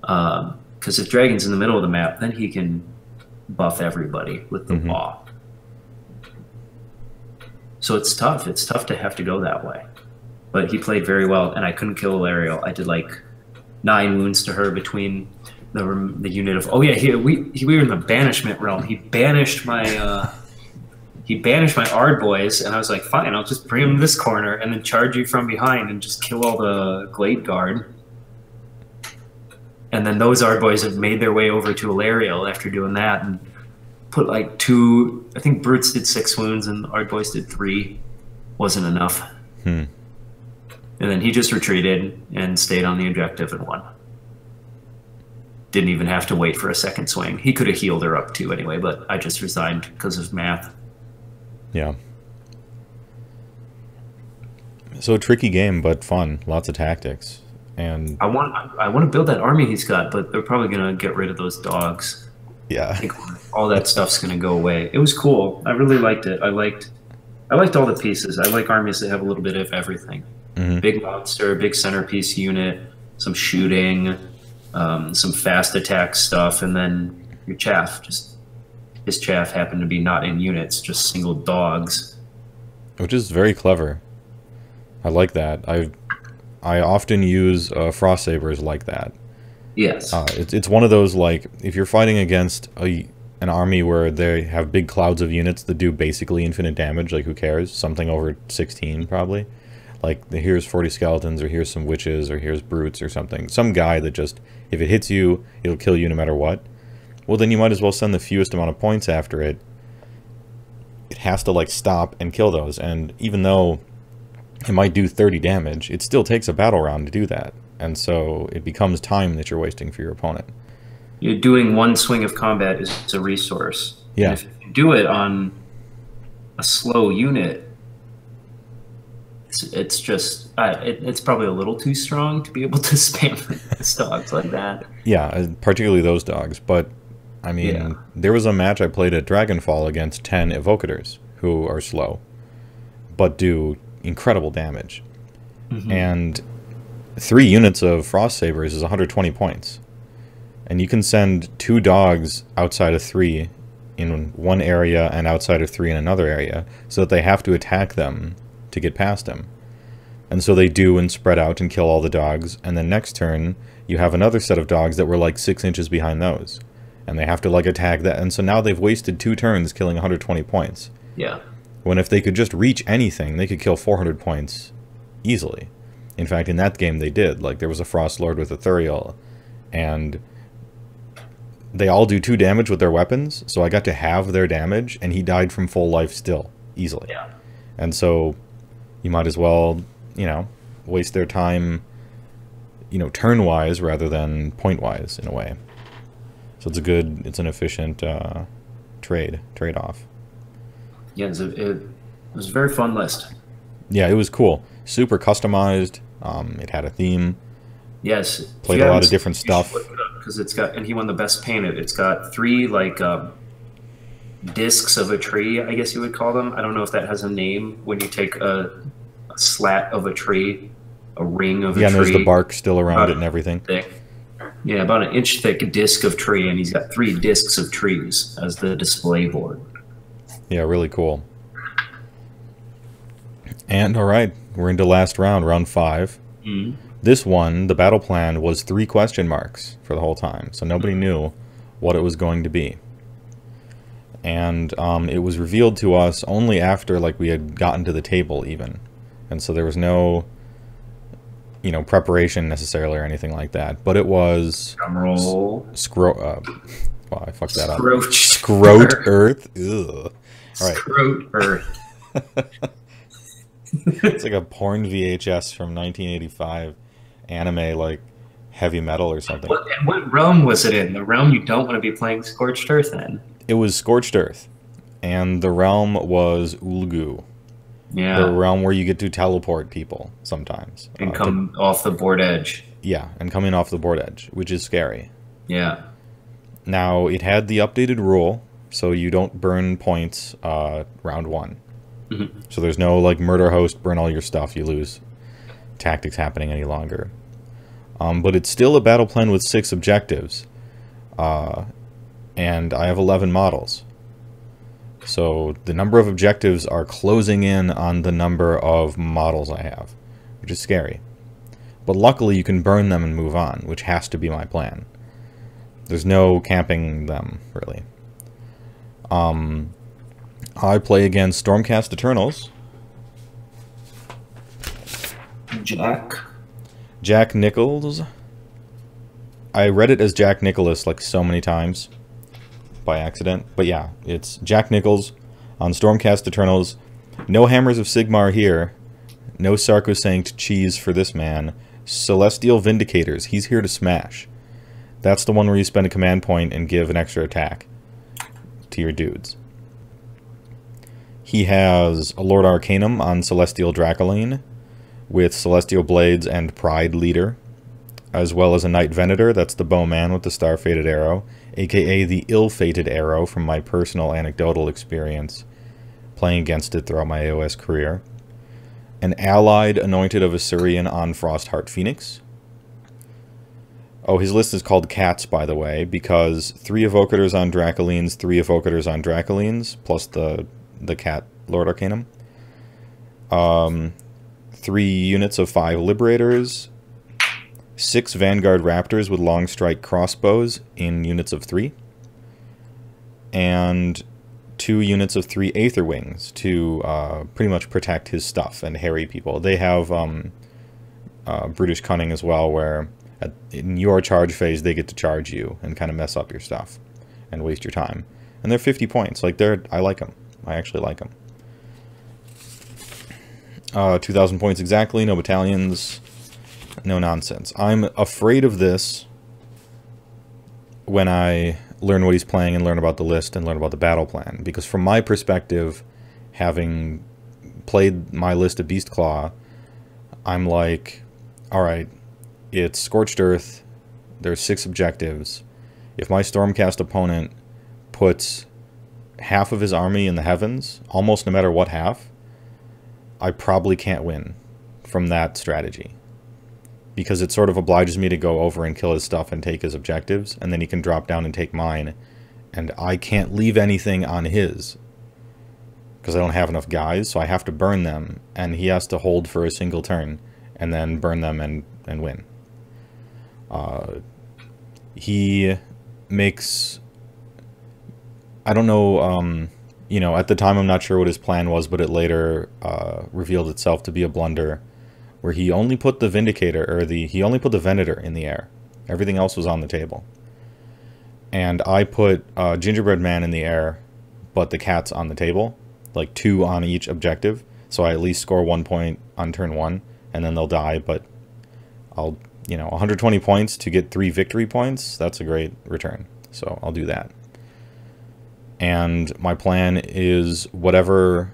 Because if dragon's in the middle of the map, then he can buff everybody with the Waaaghh. So it's tough. It's tough to have to go that way. But he played very well, and I couldn't kill Alariel. I did like 9 wounds to her between the unit of... Oh yeah, we were in the banishment realm. He banished my Ard boys, and I was like, fine, I'll just bring him to this corner and then charge you from behind and just kill all the Glade Guard. And then those Ard boys have made their way over to Alariel after doing that and put like 2... I think Brutes did 6 wounds and Ard boys did 3. Wasn't enough. And then he just retreated and stayed on the objective and won. Didn't even have to wait for a second swing. He could have healed her up too anyway, but I just resigned because of math. Yeah. So a tricky game, but fun. Lots of tactics. And I want to build that army he's got, but they're probably gonna get rid of those dogs. Yeah. I think all that stuff's gonna go away. It was cool. I really liked it. I liked all the pieces. I like armies that have a little bit of everything. Big monster, big centerpiece unit, some shooting, some fast attack stuff, and then your chaff. Just his chaff happened to be not in units, just single dogs. Which is very clever. I like that. I often use Frost Sabers like that. Yes. It's one of those, like, if you're fighting against an army where they have big clouds of units that do basically infinite damage, like, who cares? Something over 16, probably. Like, here's 40 skeletons, or here's some witches, or here's brutes, or something. Some guy that just, if it hits you, it'll kill you no matter what. Well, then you might as well send the fewest amount of points after it. It has to, like, stop and kill those. And even though it might do 30 damage, it still takes a battle round to do that. And so it becomes time that you're wasting for your opponent. You're doing one swing of combat is a resource. Yeah. And if you do it on a slow unit, it's just it's probably a little too strong to be able to spam dogs like that. Yeah, particularly those dogs. But I mean, there was a match I played at Dragonfall against 10 Evocators who are slow, but do incredible damage. And 3 units of Frost Sabers is 120 points. And you can send 2 dogs outside of 3 in one area and outside of 3 in another area, so that they have to attack them to get past him. And so they do and spread out and kill all the dogs, and then next turn you have another set of dogs that were like 6 inches behind those. And they have to like attack that, and so now they've wasted 2 turns killing 120 points. Yeah. When if they could just reach anything, they could kill 400 points easily. In fact, in that game they did. Like, there was a Frost Lord with a Thuriel, and they all do 2 damage with their weapons, so I got to halve their damage, and he died from full life still, easily. Yeah. And so you might as well, you know, waste their time, you know, turn-wise rather than point-wise, in a way. So it's an efficient trade-off. Yeah, it was a very fun list. Yeah, it was cool. Super customized. It had a theme. Yes. Played a lot of different stuff. Because it's got, and he won the best painted. It's got 3 like discs of a tree, I guess you would call them. I don't know if that has a name when you take a slat of a tree, a ring of a tree. Yeah, and there's the bark still around it and everything. Thick. Yeah, about an inch thick disc of tree, and he's got 3 discs of trees as the display board. Yeah, really cool. And all right, we're into last round, round 5. This one, the battle plan, was 3 question marks for the whole time, so nobody knew what it was going to be. And it was revealed to us only after, like, we had gotten to the table, even. And so there was no, you know, preparation necessarily or anything like that. But it was... Drumroll. Wow, I fucked that up. Scrote Earth. Ugh. All right. Scrote Earth. It's like a porn VHS from 1985 anime, like heavy metal or something. What realm was it in? The realm you don't want to be playing Scorched Earth in? It was Scorched Earth, and the realm was Ulgu. Yeah. The realm where you get to teleport people sometimes. And come off the board edge. Yeah, and coming off the board edge, which is scary. Yeah. Now, it had the updated rule, so you don't burn points round 1. Mm-hmm. So there's no, like, murder host, burn all your stuff, you lose tactics happening any longer. But it's still a battle plan with 6 objectives. And I have 11 models. So the number of objectives are closing in on the number of models I have, which is scary. But luckily you can burn them and move on, which has to be my plan. There's no camping them, really. I play against Stormcast Eternals. Jack Nichols. I read it as Jack Nicholas like so many times by accident. But yeah, it's Jack Nichols on Stormcast Eternals. No Hammers of Sigmar here. No Sarcosanct cheese for this man. Celestial Vindicators. He's here to smash. That's the one where you spend a command point and give an extra attack to your dudes. He has a Lord Arcanum on Celestial Dracoline with Celestial Blades and Pride Leader, as well as a Knight Venator, that's the bowman with the Star-Fated Arrow, aka the Ill-Fated Arrow from my personal anecdotal experience playing against it throughout my AOS career. An allied Anointed of Assyrian on Frostheart Phoenix. Oh, his list is called Cats, by the way, because 3 Evocators on Dracolines, 3 Evocators on Dracolines, plus the Cat Lord Arcanum. 3 units of 5 Liberators. 6 Vanguard Raptors with Long Strike Crossbows in units of 3. And 2 units of 3 Aether Wings to pretty much protect his stuff and harry people. They have Brutish Cunning as well, where in your charge phase they get to charge you and kind of mess up your stuff and waste your time. And they're 50 points. Like, I like them. I actually like them. 2,000 points exactly, no battalions, no nonsense. I'm afraid of this when I learn what he's playing and learn about the list and learn about the battle plan. Because from my perspective, having played my list of Beastclaw, I'm like, alright, it's Scorched Earth, there's 6 objectives. If my Stormcast opponent puts half of his army in the heavens, almost no matter what half, I probably can't win from that strategy. Because it sort of obliges me to go over and kill his stuff and take his objectives, and then he can drop down and take mine, and I can't leave anything on his, because I don't have enough guys, so I have to burn them, and he has to hold for a single turn, and then burn them and win. He makes... I don't know, you know, at the time I'm not sure what his plan was, but it later revealed itself to be a blunder, where he only put the Vindicator, or he only put the Venator in the air. Everything else was on the table. And I put Gingerbread Man in the air, but the Cat's on the table, like 2 on each objective, so I at least score 1 point on turn 1, and then they'll die, but I'll, you know, 120 points to get 3 victory points, that's a great return, so I'll do that. And my plan is whatever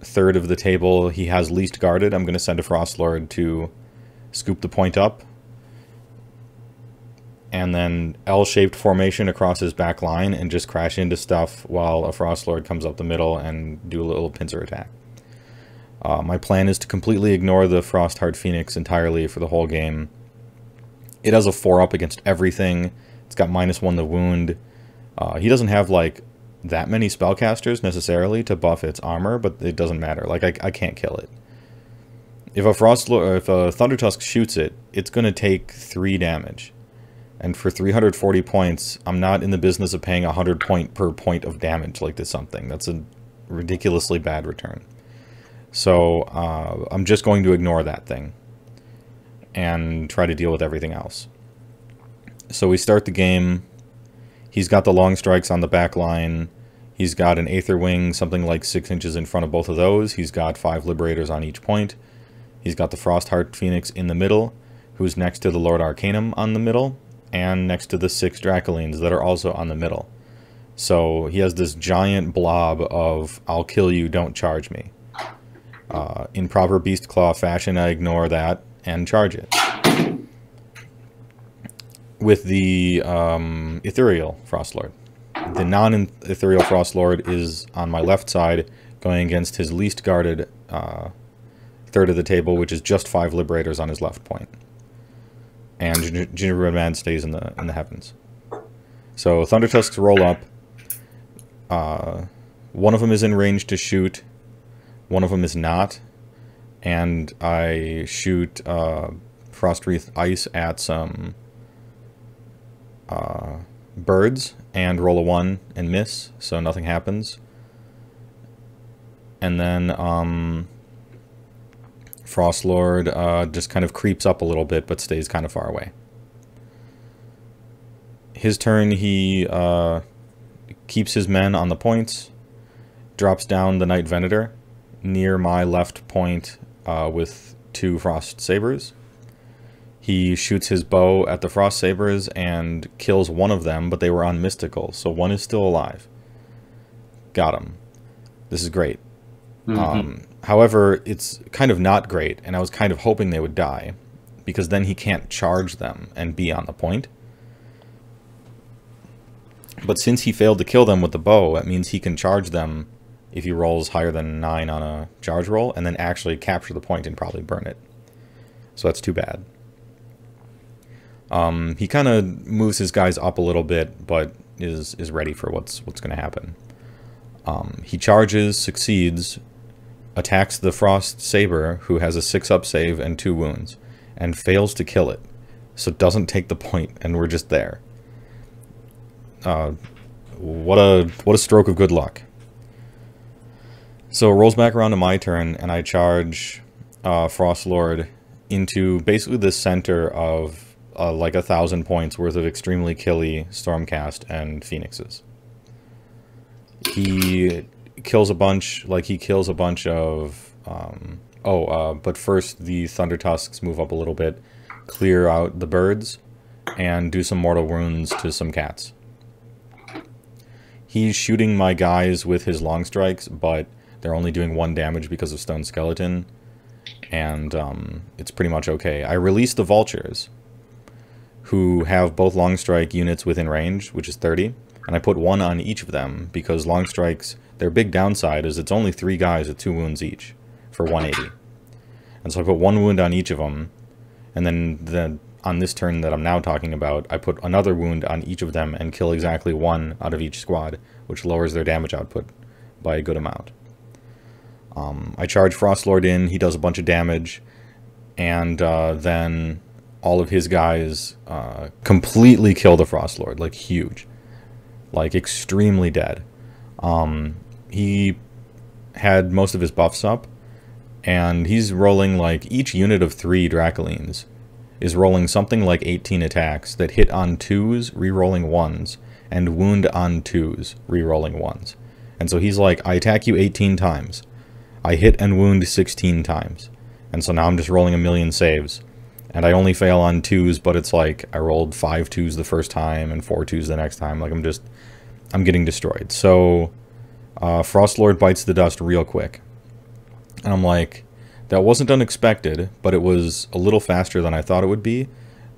third of the table he has least guarded, I'm going to send a Frostlord to scoop the point up. And then L-shaped formation across his back line and just crash into stuff while a Frostlord comes up the middle and do a little pincer attack. My plan is to completely ignore the Frostheart Phoenix entirely for the whole game. It has a 4-up against everything. It's got -1 to wound. He doesn't have, like, that many spellcasters necessarily to buff its armor, but it doesn't matter. Like, I can't kill it. if a Thundertusk shoots it, it's going to take 3 damage. And for 340 points, I'm not in the business of paying 100 point per point of damage like this something. That's a ridiculously bad return. So I'm just going to ignore that thing and try to deal with everything else. So we start the game. He's got the long strikes on the back line. He's got an Aether Wing, something like 6 inches in front of both of those. He's got 5 Liberators on each point. He's got the Frostheart Phoenix in the middle, who's next to the Lord Arcanum on the middle, and next to the 6 Dracolines that are also on the middle. So he has this giant blob of, I'll kill you, don't charge me. In proper Beastclaw fashion, I ignore that and charge it. With the Ethereal Frostlord. The non-Ethereal Frostlord is on my left side, going against his least guarded third of the table, which is just 5 Liberators on his left point. And Gingerbread Man stays in the heavens. So Thundertusks roll up. One of them is in range to shoot. One of them is not. And I shoot Frostwreath Ice at some birds and roll a 1 and miss, so nothing happens. And then Frostlord just kind of creeps up a little bit, but stays kind of far away. His turn, he keeps his men on the points, drops down the Night Venator near my left point with 2 Frost Sabers. He shoots his bow at the Frost Sabers and kills one of them, but they were on Mystical, so one is still alive. Got him. This is great. However, it's kind of not great, and I was kind of hoping they would die, because then he can't charge them and be on the point. But since he failed to kill them with the bow, that means he can charge them if he rolls higher than 9 on a charge roll, and then actually capture the point and probably burn it. So that's too bad. He kind of moves his guys up a little bit, but is ready for what's going to happen. He charges, succeeds, attacks the Frost Saber, who has a 6-up save and 2 wounds, and fails to kill it. So doesn't take the point, and we're just there. What a stroke of good luck. So it rolls back around to my turn, and I charge Frostlord into basically the center of like 1,000 points worth of extremely killy Stormcast and Phoenixes. He kills a bunch, of... but first the Thundertusks move up a little bit, clear out the birds, and do some mortal wounds to some cats. He's shooting my guys with his long strikes, but they're only doing 1 damage because of Stone Skeleton, and it's pretty much okay. I release the Vultures, who have both long strike units within range, which is 30, and I put 1 on each of them, because long strikes, their big downside is it's only 3 guys at 2 wounds each, for 180. And so I put 1 wound on each of them, and then on this turn that I'm now talking about, I put another wound on each of them and kill exactly 1 out of each squad, which lowers their damage output by a good amount. I charge Frostlord in, he does a bunch of damage, and then all of his guys completely kill the Frostlord, like huge. Like extremely dead. He had most of his buffs up, and he's rolling like each unit of 3 Dracolines is rolling something like 18 attacks that hit on 2s, re-rolling 1s, and wound on 2s, re-rolling 1s. And so he's like, I attack you 18 times. I hit and wound 16 times. And so now I'm just rolling a million saves. And I only fail on 2s, but it's like I rolled 5 2s the first time and 4 2s the next time. Like I'm getting destroyed. So Frostlord bites the dust real quick. And I'm like, that wasn't unexpected, but it was a little faster than I thought it would be.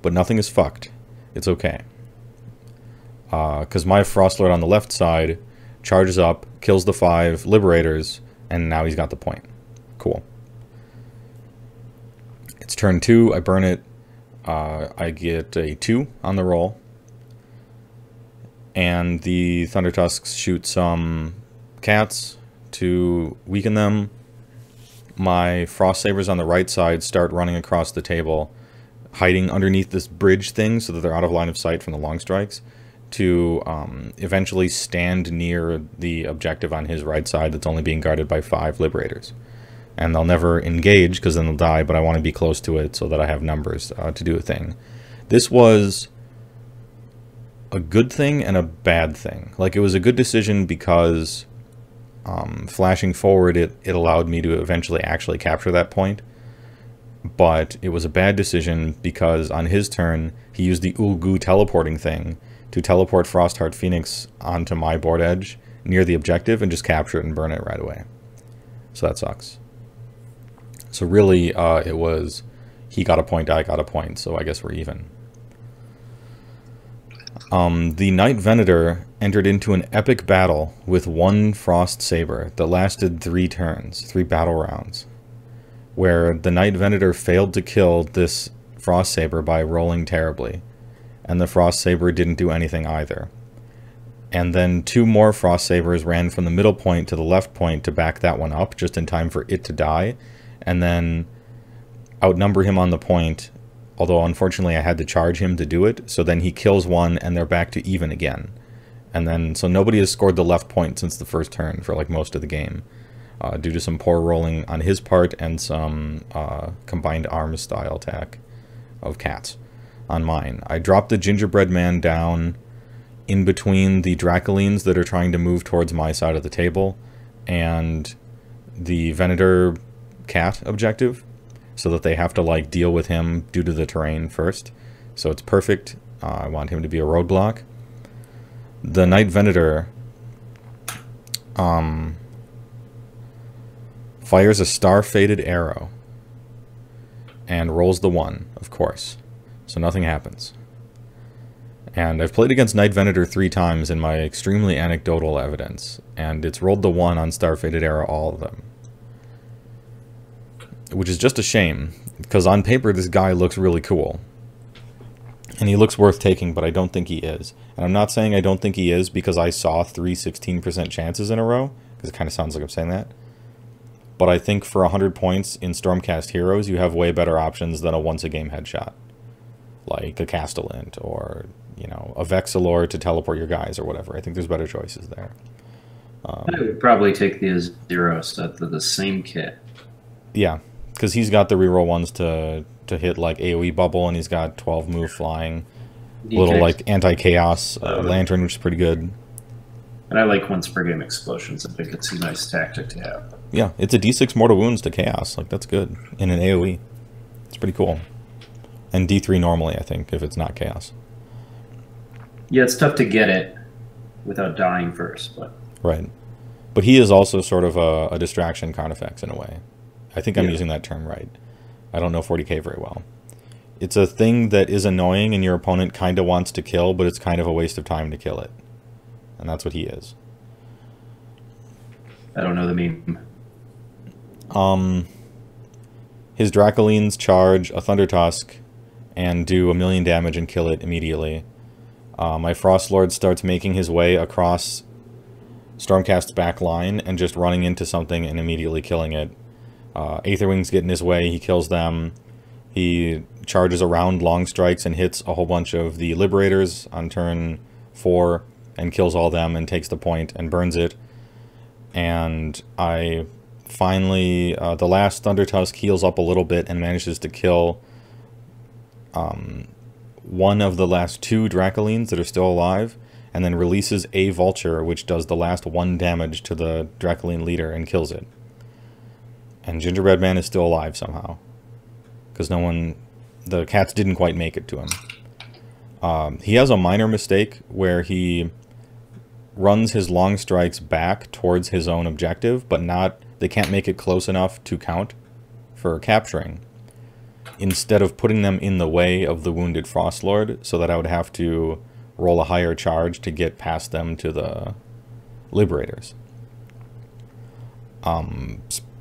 But nothing is fucked. It's okay. Because my Frostlord on the left side charges up, kills the 5 Liberators, and now he's got the point. Cool. It's turn 2, I burn it. I get a 2 on the roll. And the Thundertusks shoot some cats to weaken them. my Frost Sabers on the right side start running across the table, hiding underneath this bridge thing so that they're out of line of sight from the long strikes, to eventually stand near the objective on his right side that's only being guarded by 5 Liberators. And they'll never engage because then they'll die, but I want to be close to it so that I have numbers to do a thing. This was a good thing and a bad thing. Like, it was a good decision because flashing forward, it allowed me to eventually actually capture that point. But it was a bad decision because on his turn, he used the Ulgu teleporting thing to teleport Frostheart Phoenix onto my board edge near the objective and just capture it and burn it right away. So that sucks. So really, it was he got a point, I got a point, so I guess we're even. The Knight Venator entered into an epic battle with 1 Frost Saber that lasted 3 turns, 3 battle rounds, where the Knight Venator failed to kill this Frost Saber by rolling terribly, and the Frost Saber didn't do anything either. And then 2 more Frost Sabers ran from the middle point to the left point to back that one up, just in time for it to die, and then outnumber him on the point, although unfortunately I had to charge him to do it, so then he kills one and they're back to even again. And then, so nobody has scored the left point since the first turn for like most of the game, due to some poor rolling on his part and some combined arms style attack of cats on mine. I dropped the Gingerbread Man down in between the Dracolines that are trying to move towards my side of the table and the Venator cat objective, so that they have to like deal with him due to the terrain first. So it's perfect. I want him to be a roadblock. The Knight Venator fires a star-fated arrow and rolls the 1, of course. So nothing happens. And I've played against Knight Venator 3 times in my extremely anecdotal evidence, and it's rolled the 1 on star-fated arrow all of them. Which is just a shame, because on paper this guy looks really cool. And he looks worth taking, but I don't think he is. And I'm not saying I don't think he is because I saw 3 16% chances in a row, because it kind of sounds like I'm saying that. But I think for 100 points in Stormcast Heroes, you have way better options than a once-a-game headshot. Like a Castellant, or, you know, a Vexilor to teleport your guys, or whatever. I think there's better choices there. I would probably take the Azero set, the same kit. Yeah, because he's got the reroll ones to hit like AoE bubble, and he's got 12 move flying, little like anti-chaos lantern, which is pretty good. And I like once per game explosions. I think it's a nice tactic to have. Yeah, it's a D6 mortal wounds to chaos. Like, that's good in an AoE. It's pretty cool. And D3 normally, I think, if it's not chaos. Yeah, it's tough to get it without dying first, but right. But he is also sort of a distraction Carnifex in a way. I think I'm using that term right. I don't know 40k very well. It's a thing that is annoying and your opponent kind of wants to kill, but it's kind of a waste of time to kill it. And that's what he is. I don't know the meme. His Dracolines charge a Thunder Tusk and do 1,000,000 damage and kill it immediately. My Frostlord starts making his way across Stormcast's back line and just running into something and immediately killing it. Aetherwings get in his way, he kills them. He charges around long strikes and hits a whole bunch of the Liberators on turn 4 and kills all them and takes the point and burns it. And I finally, the last Thunder Tusk heals up a little bit and manages to kill one of the last 2 Dracolines that are still alive, and then releases a Vulture, which does the last 1 damage to the Dracoline leader and kills it. And Gingerbread Man is still alive somehow, because the cats didn't quite make it to him. He has a minor mistake where he runs his long strikes back towards his own objective, but they can't make it close enough to count for capturing. Instead of putting them in the way of the wounded Frostlord, so that I would have to roll a higher charge to get past them to the Liberators.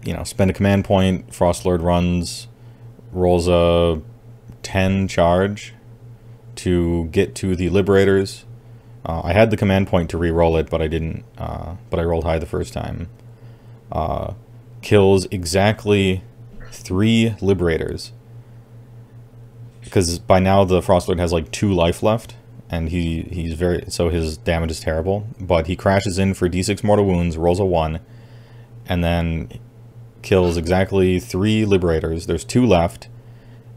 You know, spend a command point, Frostlord runs, rolls a 10 charge to get to the Liberators. I had the command point to re-roll it, but I didn't. But I rolled high the first time. kills exactly 3 Liberators. Because by now the Frostlord has like 2 life left, and he's very, so his damage is terrible. But he crashes in for d6 mortal wounds, rolls a 1, and then kills exactly 3 Liberators. There's 2 left.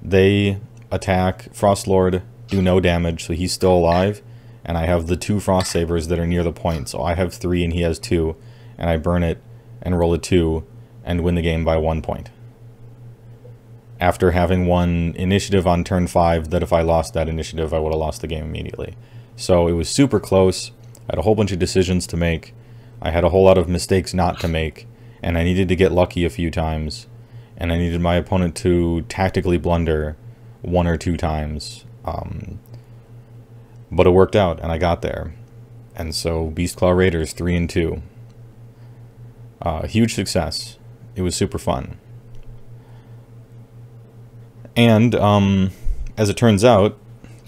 They attack Frostlord, do no damage, so he's still alive. And I have the 2 Frost Sabers that are near the point, so I have 3 and he has 2. And I burn it and roll a 2 and win the game by 1 point. After having won initiative on turn 5, that if I lost that initiative, I would have lost the game immediately. So it was super close. I had a whole bunch of decisions to make. I had a whole lot of mistakes not to make. And I needed to get lucky a few times. And I needed my opponent to tactically blunder 1 or 2 times. But it worked out, and I got there. And so Beastclaw Raiders 3-2. Huge success. It was super fun. And, as it turns out,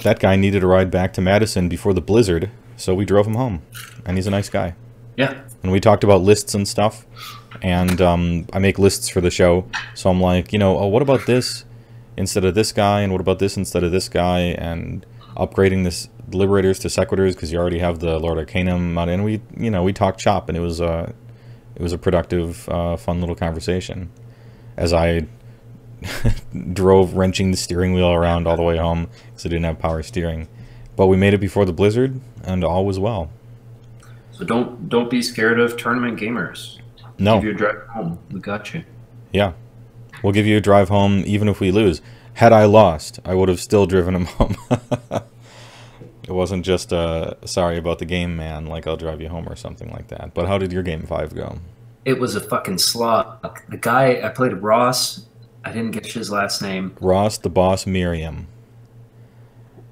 that guy needed a ride back to Madison before the blizzard, so we drove him home. And he's a nice guy. Yeah. And we talked about lists and stuff. And I make lists for the show, so I'm like, you know, oh, what about this instead of this guy, and what about this instead of this guy, and upgrading this Liberators to Sequitors because you already have the Lord Arcanum out, and we talked shop, and it was a productive, fun little conversation as I drove wrenching the steering wheel around all the way home because I didn't have power steering. But we made it before the blizzard, and all was well. So don't be scared of tournament gamers. No. Give you a drive home. We got you. Yeah. We'll give you a drive home even if we lose. Had I lost, I would have still driven him home. It wasn't just sorry about the game, man, like I'll drive you home or something like that. But how did your game 5 go? It was a fucking slog. The guy, I played Ross. I didn't get his last name. Ross the Boss Miriam.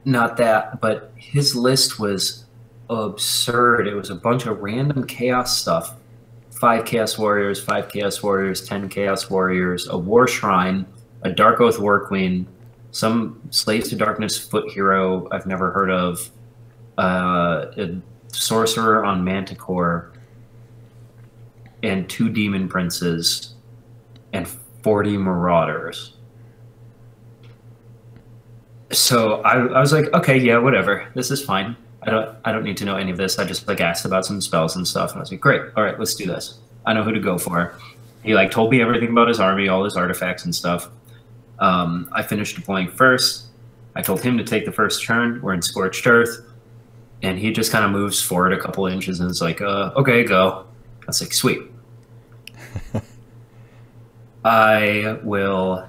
Not that, but his list was absurd. It was a bunch of random chaos stuff. 5 Chaos Warriors, 5 Chaos Warriors, 10 Chaos Warriors, a War Shrine, a Dark Oath War Queen, some Slaves to Darkness foot hero I've never heard of, a Sorcerer on Manticore, and 2 Demon Princes, and 40 Marauders. So I was like, okay, yeah, whatever. This is fine. I don't need to know any of this. I just like asked about some spells and stuff, and I was like, great, all right, let's do this. I know who to go for. He like told me everything about his army, all his artifacts and stuff. I finished deploying first. I told him to take the first turn. We're in Scorched Earth, and he just kind of moves forward a couple inches and is like, okay, go. I was like, sweet. I will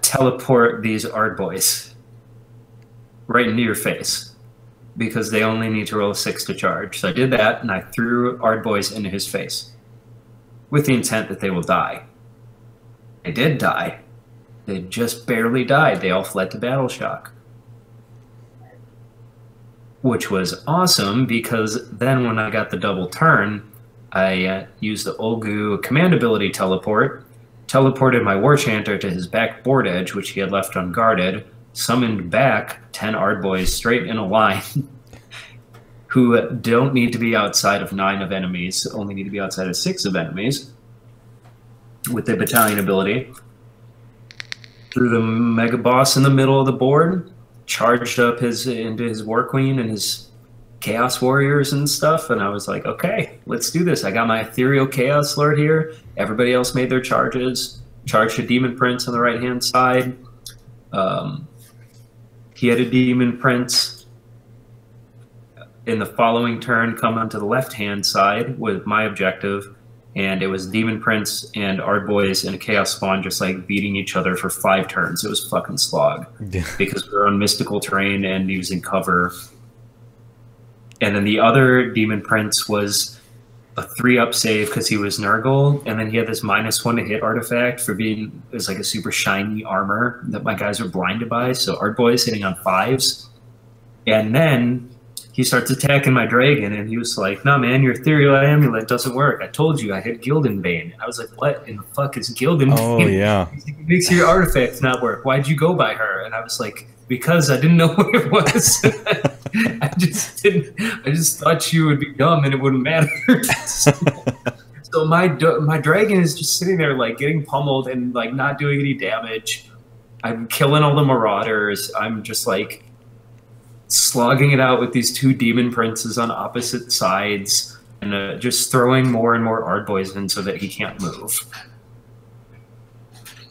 teleport these Ard boys right into your face, because they only need to roll a 6 to charge. So I did that, and I threw Ard boys into his face with the intent that they will die. They did die. They just barely died. They all fled to Battle Shock. Which was awesome, because then when I got the double turn, I used the Olgu command ability teleport, teleported my War Chanter to his back board edge, which he had left unguarded, summoned back 10 Ard boys straight in a line who don't need to be outside of 9 of enemies, only need to be outside of 6 of enemies with the battalion ability. Threw the Mega Boss in the middle of the board, charged up into his War Queen and his Chaos Warriors and stuff, and I was like, okay, let's do this. I got my Ethereal Chaos Lord here. Everybody else made their charges. Charged a Demon Prince on the right-hand side. He had a Demon Prince in the following turn come onto the left-hand side with my objective, and it was Demon Prince and Ard boys and a Chaos Spawn just like beating each other for 5 turns. It was fucking slog because we were on mystical terrain and using cover. And then the other Demon Prince was a 3-up save because he was Nurgle, and then he had this -1 to hit artifact for being, it was like a super shiny armor that my guys were blinded by, so Ard boys hitting on 5s. And then he starts attacking my dragon, and he was like, no man, your Ethereal Amulet doesn't work. I told you I had Gildanbane. And I was like, what in the fuck is Gildanbane? Oh, yeah. It makes your artifacts not work. Why'd you go by her? And I was like, because I didn't know what it was. I just thought you would be dumb and it wouldn't matter. So So my dragon is just sitting there like getting pummeled and like not doing any damage. I'm killing all the marauders. I'm just like slogging it out with these two demon princes on opposite sides, and just throwing more and more Ardboys in so that he can't move.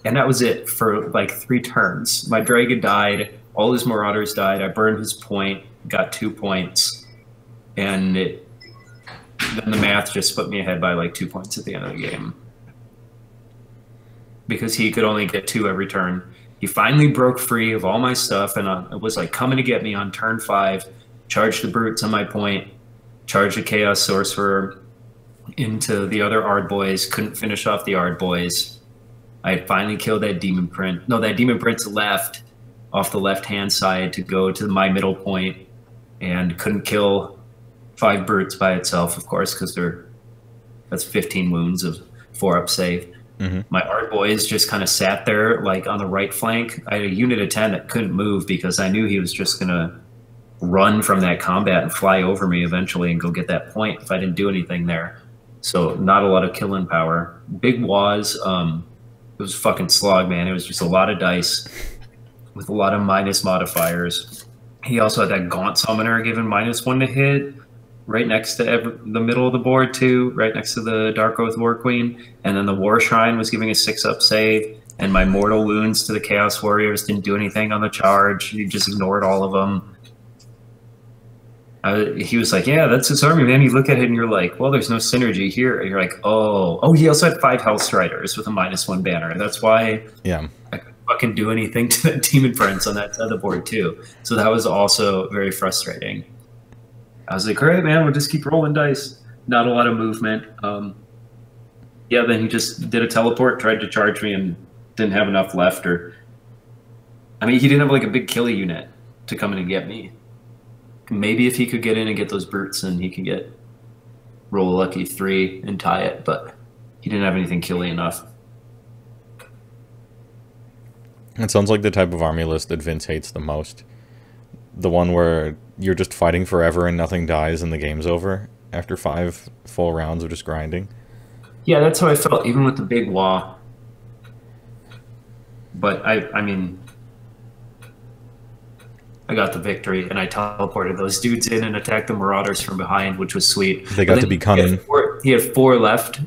And that was it for like 3 turns. My dragon died. All his marauders died. I burned his point, got 2 points, and then the math just put me ahead by like 2 points at the end of the game. Because he could only get 2 every turn. He finally broke free of all my stuff, and it was like coming to get me on turn 5, charged the brutes on my point, charged a Chaos Sorcerer into the other Ardboys, couldn't finish off the Ardboys. I had finally killed that Demon Prince. No, that Demon Prince left off the left-hand side to go to my middle point, and couldn't kill 5 brutes by itself, of course, because that's 15 wounds of 4-up save. Mm-hmm. My Ardboys just kind of sat there like on the right flank. I had a unit of 10 that couldn't move because I knew he was just going to run from that combat and fly over me eventually and go get that point if I didn't do anything there. So not a lot of killing power. Big Waaaghs, it was fucking slog, man. It was just a lot of dice with a lot of minus modifiers. He also had that Gaunt Summoner given -1 to hit right next to the middle of the board too, right next to the Dark Oath War Queen. And then the War Shrine was giving a 6-up save, and my Mortal Wounds to the Chaos Warriors didn't do anything on the charge. He just ignored all of them. He was like, yeah, that's his army, man. You look at it and you're like, well, there's no synergy here. And you're like, oh, he also had 5 Hell Striders with a -1 banner. That's why I couldn't fucking do anything to that Demon Prince on that side of the board too. So that was also very frustrating. I was like, all right, man, we'll just keep rolling dice. Not a lot of movement. Yeah, then he just did a teleport, tried to charge me, and didn't have enough left. I mean, he didn't have like a big killer unit to come in and get me. Maybe if he could get in and get those brutes, then he could roll a lucky 3 and tie it, but he didn't have anything killy enough. It sounds like the type of army list that Vince hates the most. The one where you're just fighting forever and nothing dies and the game's over after 5 full rounds of just grinding. Yeah, that's how I felt, even with the big Waaaghh. But I mean, I got the victory, and I teleported those dudes in and attacked the Marauders from behind, which was sweet. They got to be cunning. He had 4 left,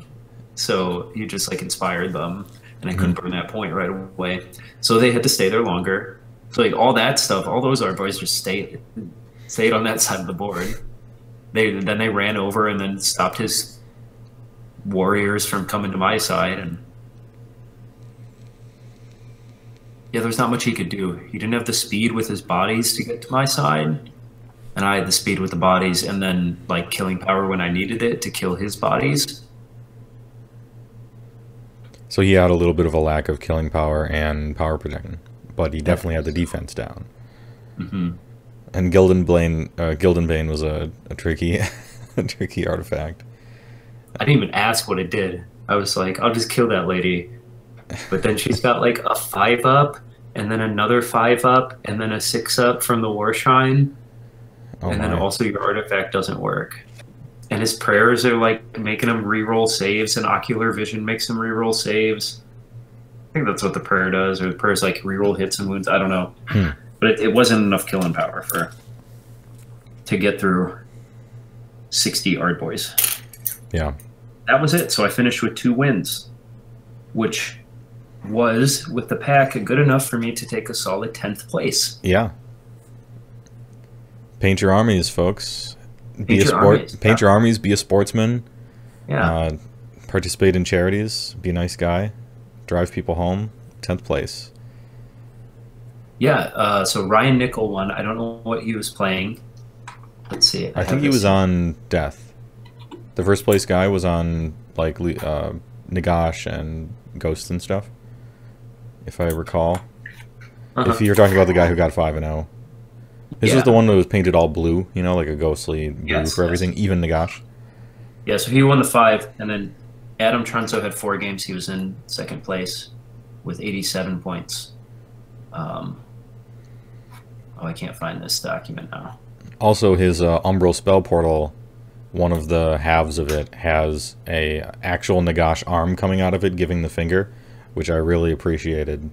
so he just like inspired them, and I couldn't burn that point right away. So they had to stay there longer. So like all that stuff, all those Ardboys just stayed on that side of the board. Then they ran over and then stopped his warriors from coming to my side, and yeah, there's not much he could do. He didn't have the speed with his bodies to get to my side, and I had the speed with the bodies and then like killing power when I needed it to kill his bodies. So he had a little bit of a lack of killing power and power protection, but he definitely had the defense down. Mm-hmm. And Gildanbane was a tricky, a tricky artifact. I didn't even ask what it did. I was like, I'll just kill that lady. But then she's got like a 5-up, and then another 5-up, and then a 6-up from the War Shrine. And then also your artifact doesn't work. And his prayers are like making him reroll saves, and Ocular Vision makes him reroll saves. I think that's what the prayer does, or the prayer's like reroll hits and wounds. I don't know. But it wasn't enough killing power to get through 60 Ardboys. Yeah. That was it. So I finished with 2 wins, which was, with the pack, good enough for me to take a solid 10th place. Yeah. Paint your armies, folks. Paint your armies, be a sportsman. Yeah. Participate in charities, be a nice guy, drive people home. 10th place. Yeah, so Ryan Nickel won. I don't know what he was playing. Let's see. I think he was on Death. The first place guy was on like Nagash and Ghosts and stuff, if I recall. If you're talking about the guy who got 5-0. This was the one that was painted all blue, you know, like a ghostly blue for everything, even Nagash. Yeah, so he won the 5, and then Adam Trunzo had 4 games. He was in 2nd place with 87 points. I can't find this document now. Also, his Umbral Spell Portal one of the halves of it has a actual Nagash arm coming out of it, giving the finger, which I really appreciated.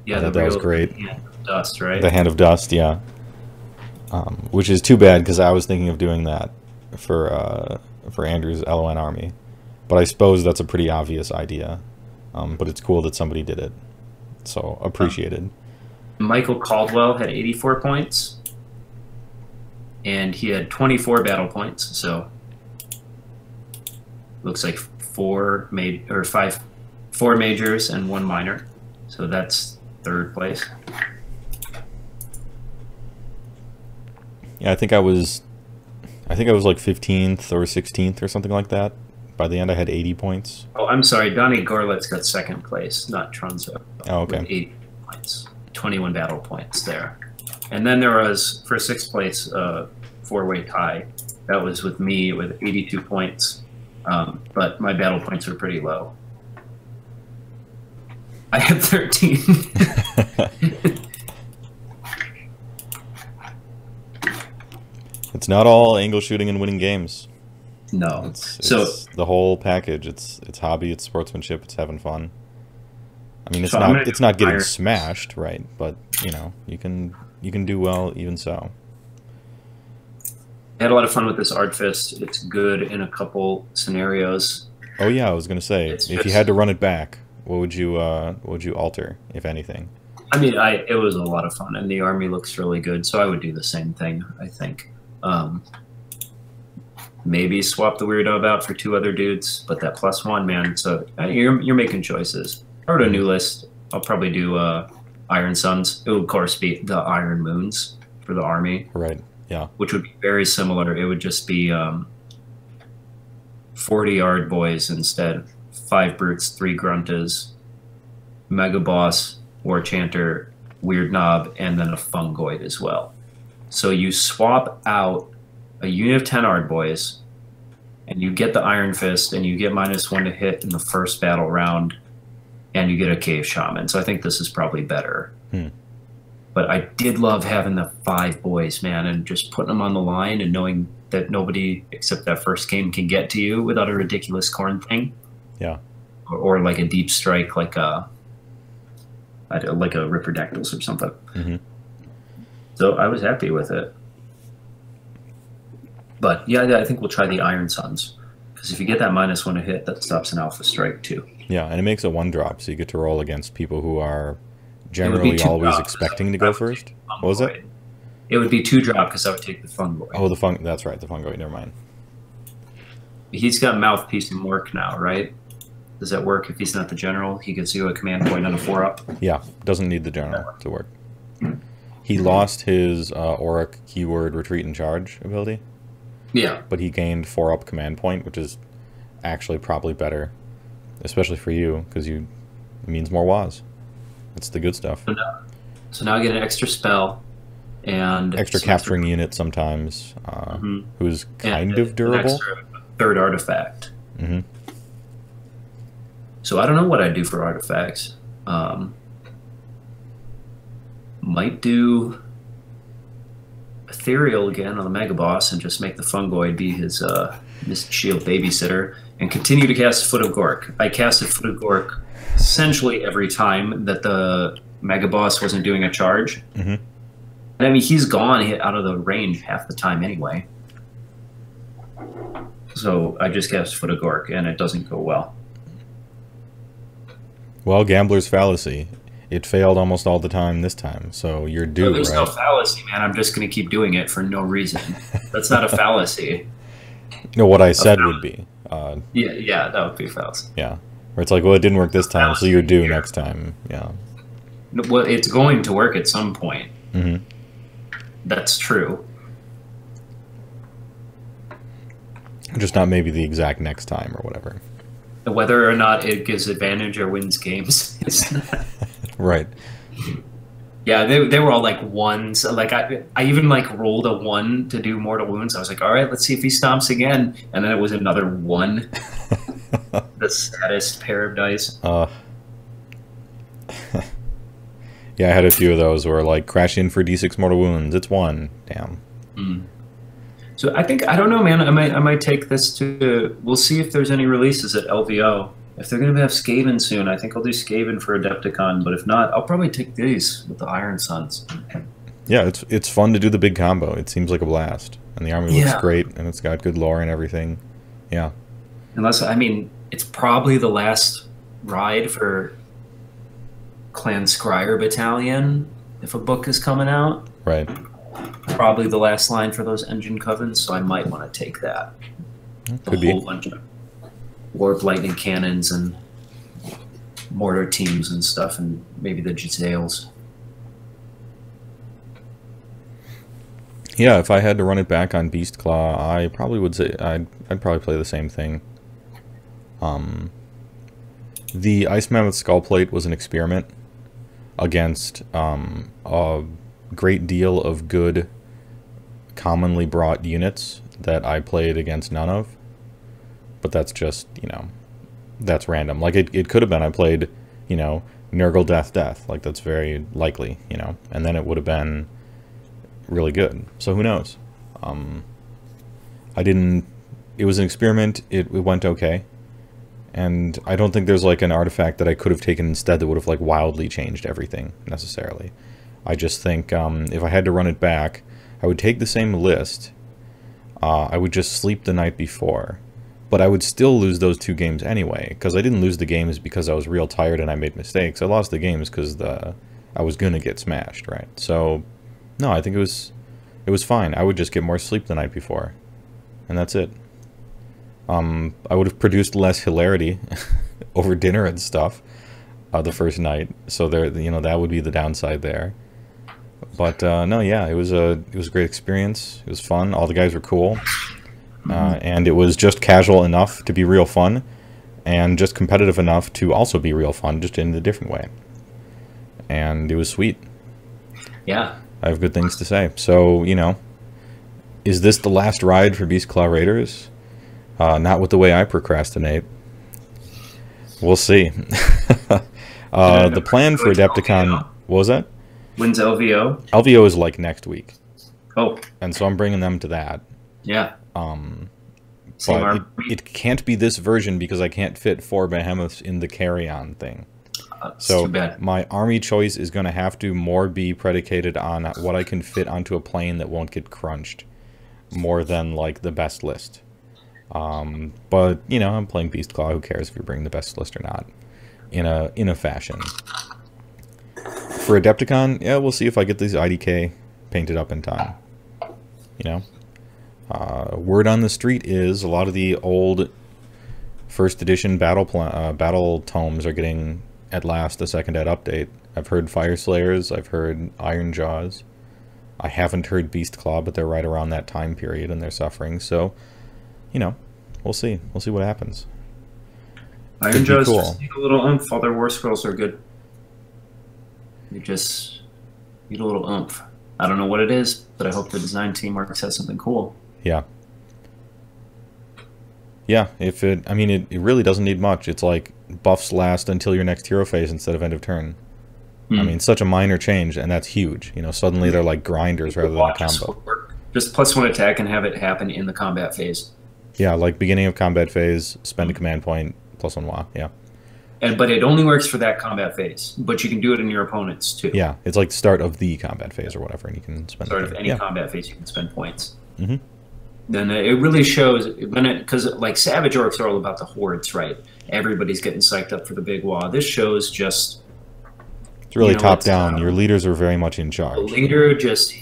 Yeah, I thought that was great. Hand of dust, right? The Hand of Dust, yeah. Which is too bad because I was thinking of doing that for Andrew's LON army, but I suppose that's a pretty obvious idea. But it's cool that somebody did it, so appreciated. Michael Caldwell had 84 points, and he had 24 battle points. So looks like four majors and 1 minor. So that's 3rd place. Yeah, I think I was like 15th or 16th or something like that. By the end, I had 80 points. Oh, I'm sorry. Donnie Gorlitz got 2nd place, not Trunzo. Oh, okay. With 80 points, 21 battle points there. And then there was, for 6th place, 4-way tie. That was with me with 82 points. But my battle points were pretty low. I had 13. It's not all angle shooting and winning games. No. It's the whole package. It's hobby, it's sportsmanship, it's having fun. I mean, it's not getting smashed, right? But you know, you can do well even so. I had a lot of fun with this Art Fist. It's good in a couple scenarios. Oh yeah, I was gonna say, if you had to run it back, what would you alter, if anything? I mean, it was a lot of fun, and the army looks really good, so I would do the same thing, I think. Maybe swap the Weirdo out for 2 other dudes, but that +1, man. So you're making choices. I wrote a new list. I'll probably do Iron Suns. It would, of course, be the Iron Moons for the army. Right, yeah. Which would be very similar. It would just be 40-yard boys instead. 5 brutes, 3 gruntas, Mega Boss, War Chanter, Weird Knob, and then a Fungoid as well. So you swap out a unit of 10 Ard Boys, and you get the Iron Fist, and you get -1 to hit in the first battle round, and you get a Cave Shaman. So I think this is probably better. But I did love having the 5 boys, man, and just putting them on the line and knowing that nobody except that first game can get to you without a ridiculous corn thing. Yeah. Or like a deep strike, like a Ripperdactyls or something. Mm-hmm. So I was happy with it. But yeah, I think we'll try the Iron Suns. Because if you get that -1 to hit, that stops an Alpha Strike too. Yeah, and it makes a 1-drop, so you get to roll against people who are generally always expecting to go first. What was it? It would be 2-drop because I would take the Fungoid. Oh, that's right, the Fungoid, never mind. He's got Mouthpiece and Work now, right? Does that work if he's not the general? He gets you a command point on a 4-up? Yeah, doesn't need the general to work. He lost his Auric keyword Retreat and Charge ability. Yeah. But he gained 4-up command point, which is actually probably better, especially for you, because it means more Waahs. That's the good stuff. So now I get an extra spell and extra capturing unit sometimes, who's kind of durable. An extra 3rd artifact. Mm-hmm. So I don't know what I'd do for artifacts. Might do Ethereal again on the Mega Boss and just make the Fungoid be his Mist Shield babysitter and continue to cast Foot of Gork. I casted Foot of Gork essentially every time that the Mega Boss wasn't doing a charge. Mm-hmm. And I mean, he's gone out of the range half the time anyway. So I just cast Foot of Gork and it doesn't go well. Well, Gambler's Fallacy. It failed almost all the time this time, so you're due, there's right? no fallacy, man. I'm just going to keep doing it for no reason. That's not a fallacy. No, what I said would be. Yeah, that would be a fallacy. Yeah. Where it's like, well, it didn't work this time, so you're due next time. Yeah. Well, it's going to work at some point. Mm-hmm. That's true. Just not maybe the exact next time or whatever. Whether or not it gives advantage or wins games. Right. Yeah, they were all like 1s. Like I even like rolled a 1 to do mortal wounds. I was like, all right, let's see if he stomps again. And then it was another 1. The saddest pair of dice. Yeah, I had a few of those where like crash in for D6 mortal wounds. It's 1. Damn. So I think, I don't know, man. I might take this to. We'll see if there's any releases at LVO. If they're gonna have Skaven soon, I think I'll do Skaven for Adepticon. But if not, I'll probably take these with the Iron Suns. Yeah, it's fun to do the big combo. It seems like a blast, and the army looks great, and it's got good lore and everything. Yeah. Unless, I mean, it's probably the last ride for Clan Scryer Battalion if a book is coming out. Right. Probably the last line for those engine covens, so I might want to take that. Could be. A whole bunch of warp lightning cannons and mortar teams and stuff, and maybe the Jezzails. Yeah, if I had to run it back on Beastclaw, I probably would say I'd probably play the same thing. The Ice Mammoth Skullplate was an experiment against a great deal of good commonly brought units that I played against none of. But that's just, you know, that's random. Like, it could have been I played, you know, Nurgle Death. Like, that's very likely, you know. And then it would have been really good. So who knows? It was an experiment. It went okay. And I don't think there's, like, an artifact that I could have taken instead that would have, like, wildly changed everything, necessarily. I just think if I had to run it back, I would take the same list. I would just sleep the night before. But I would still lose those 2 games anyway, because I didn't lose the games because I was real tired and I made mistakes. I lost the games because I was going to get smashed, right? So, no, I think it was fine. I would just get more sleep the night before. And that's it. I would have produced less hilarity over dinner and stuff the first night. So there, you know, that would be the downside there. But no, yeah, it was a great experience. It was fun. All the guys were cool. And it was just casual enough to be real fun, and just competitive enough to also be real fun, just in a different way. And it was sweet. Yeah. I have good things to say. So, you know, is this the last ride for Beastclaw Raiders? Not with the way I procrastinate. We'll see. The plan for Adepticon... What was that? When's LVO? LVO is like next week. Oh. And so I'm bringing them to that. Yeah. But it can't be this version because I can't fit 4 behemoths in the carry-on thing. So too bad. My army choice is going to have to more be predicated on what I can fit onto a plane that won't get crunched, more than like the best list. But you know, I'm playing Beastclaw. Who cares if you bring the best list or not? In a fashion. For Adepticon, yeah, we'll see if I get these IDK painted up in time. You know. Word on the street is a lot of the old first edition battle tomes are getting at last a second ed update. I've heard Fire Slayers, I've heard Ironjawz. I haven't heard Beastclaw, but they're right around that time period and they're suffering. So, you know, we'll see. We'll see what happens. Ironjawz just need a little oomph. All their war scrolls are good. You just need a little oomph. I don't know what it is, but I hope the design team works has something cool. Yeah. Yeah, I mean, it really doesn't need much. It's like buffs last until your next hero phase instead of end of turn. I mean, such a minor change, and that's huge. You know, suddenly they're like grinders rather than a combo. Just +1 attack and have it happen in the combat phase. Yeah, like beginning of combat phase, spend a command point, +1 Waaagh, yeah. But it only works for that combat phase. But you can do it in your opponent's too. Yeah, it's like the start of the combat phase or whatever, and you can spend start of any combat phase, you can spend points. Mm-hmm. Then it really shows because like Savage Orcs are all about the hordes, right? Everybody's getting psyched up for the big Waaagh. This shows just it's really top down. Your leaders are very much in charge. The leader just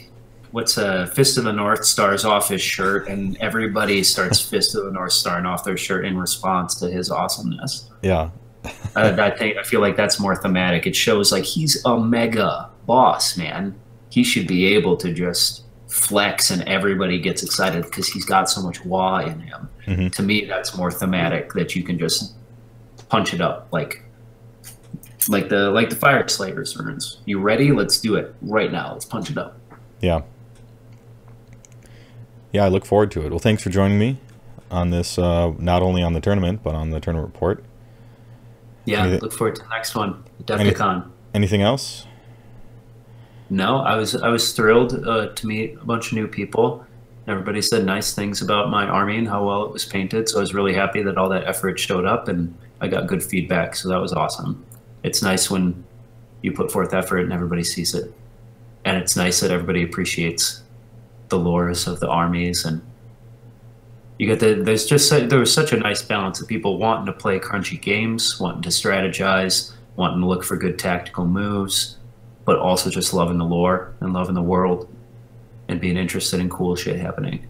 what's a Fist of the North Stars off his shirt, and everybody starts Fist of the North Starring off their shirt in response to his awesomeness. Yeah. I feel like that's more thematic. It shows like he's a mega boss, man. He should be able to just flex and everybody gets excited because he's got so much Waaagh in him. Mm-hmm. To me, that's more thematic, that you can just punch it up like the Fire Slayers runes. You ready? Let's do it right now. Let's punch it up. Yeah. Yeah, I look forward to it. Well, thanks for joining me on this, not only on the tournament, but on the tournament report. Yeah, look forward to the next one, Adepticon. Anything else? No, I was thrilled to meet a bunch of new people, Everybody said nice things about my army and how well it was painted. So I was really happy that all that effort showed up and I got good feedback. So that was awesome. It's nice when you put forth effort and everybody sees it. And it's nice that everybody appreciates the lores of the armies. And you get there was such a nice balance of people wanting to play crunchy games, wanting to strategize, wanting to look for good tactical moves, but also just loving the lore and loving the world and being interested in cool shit happening.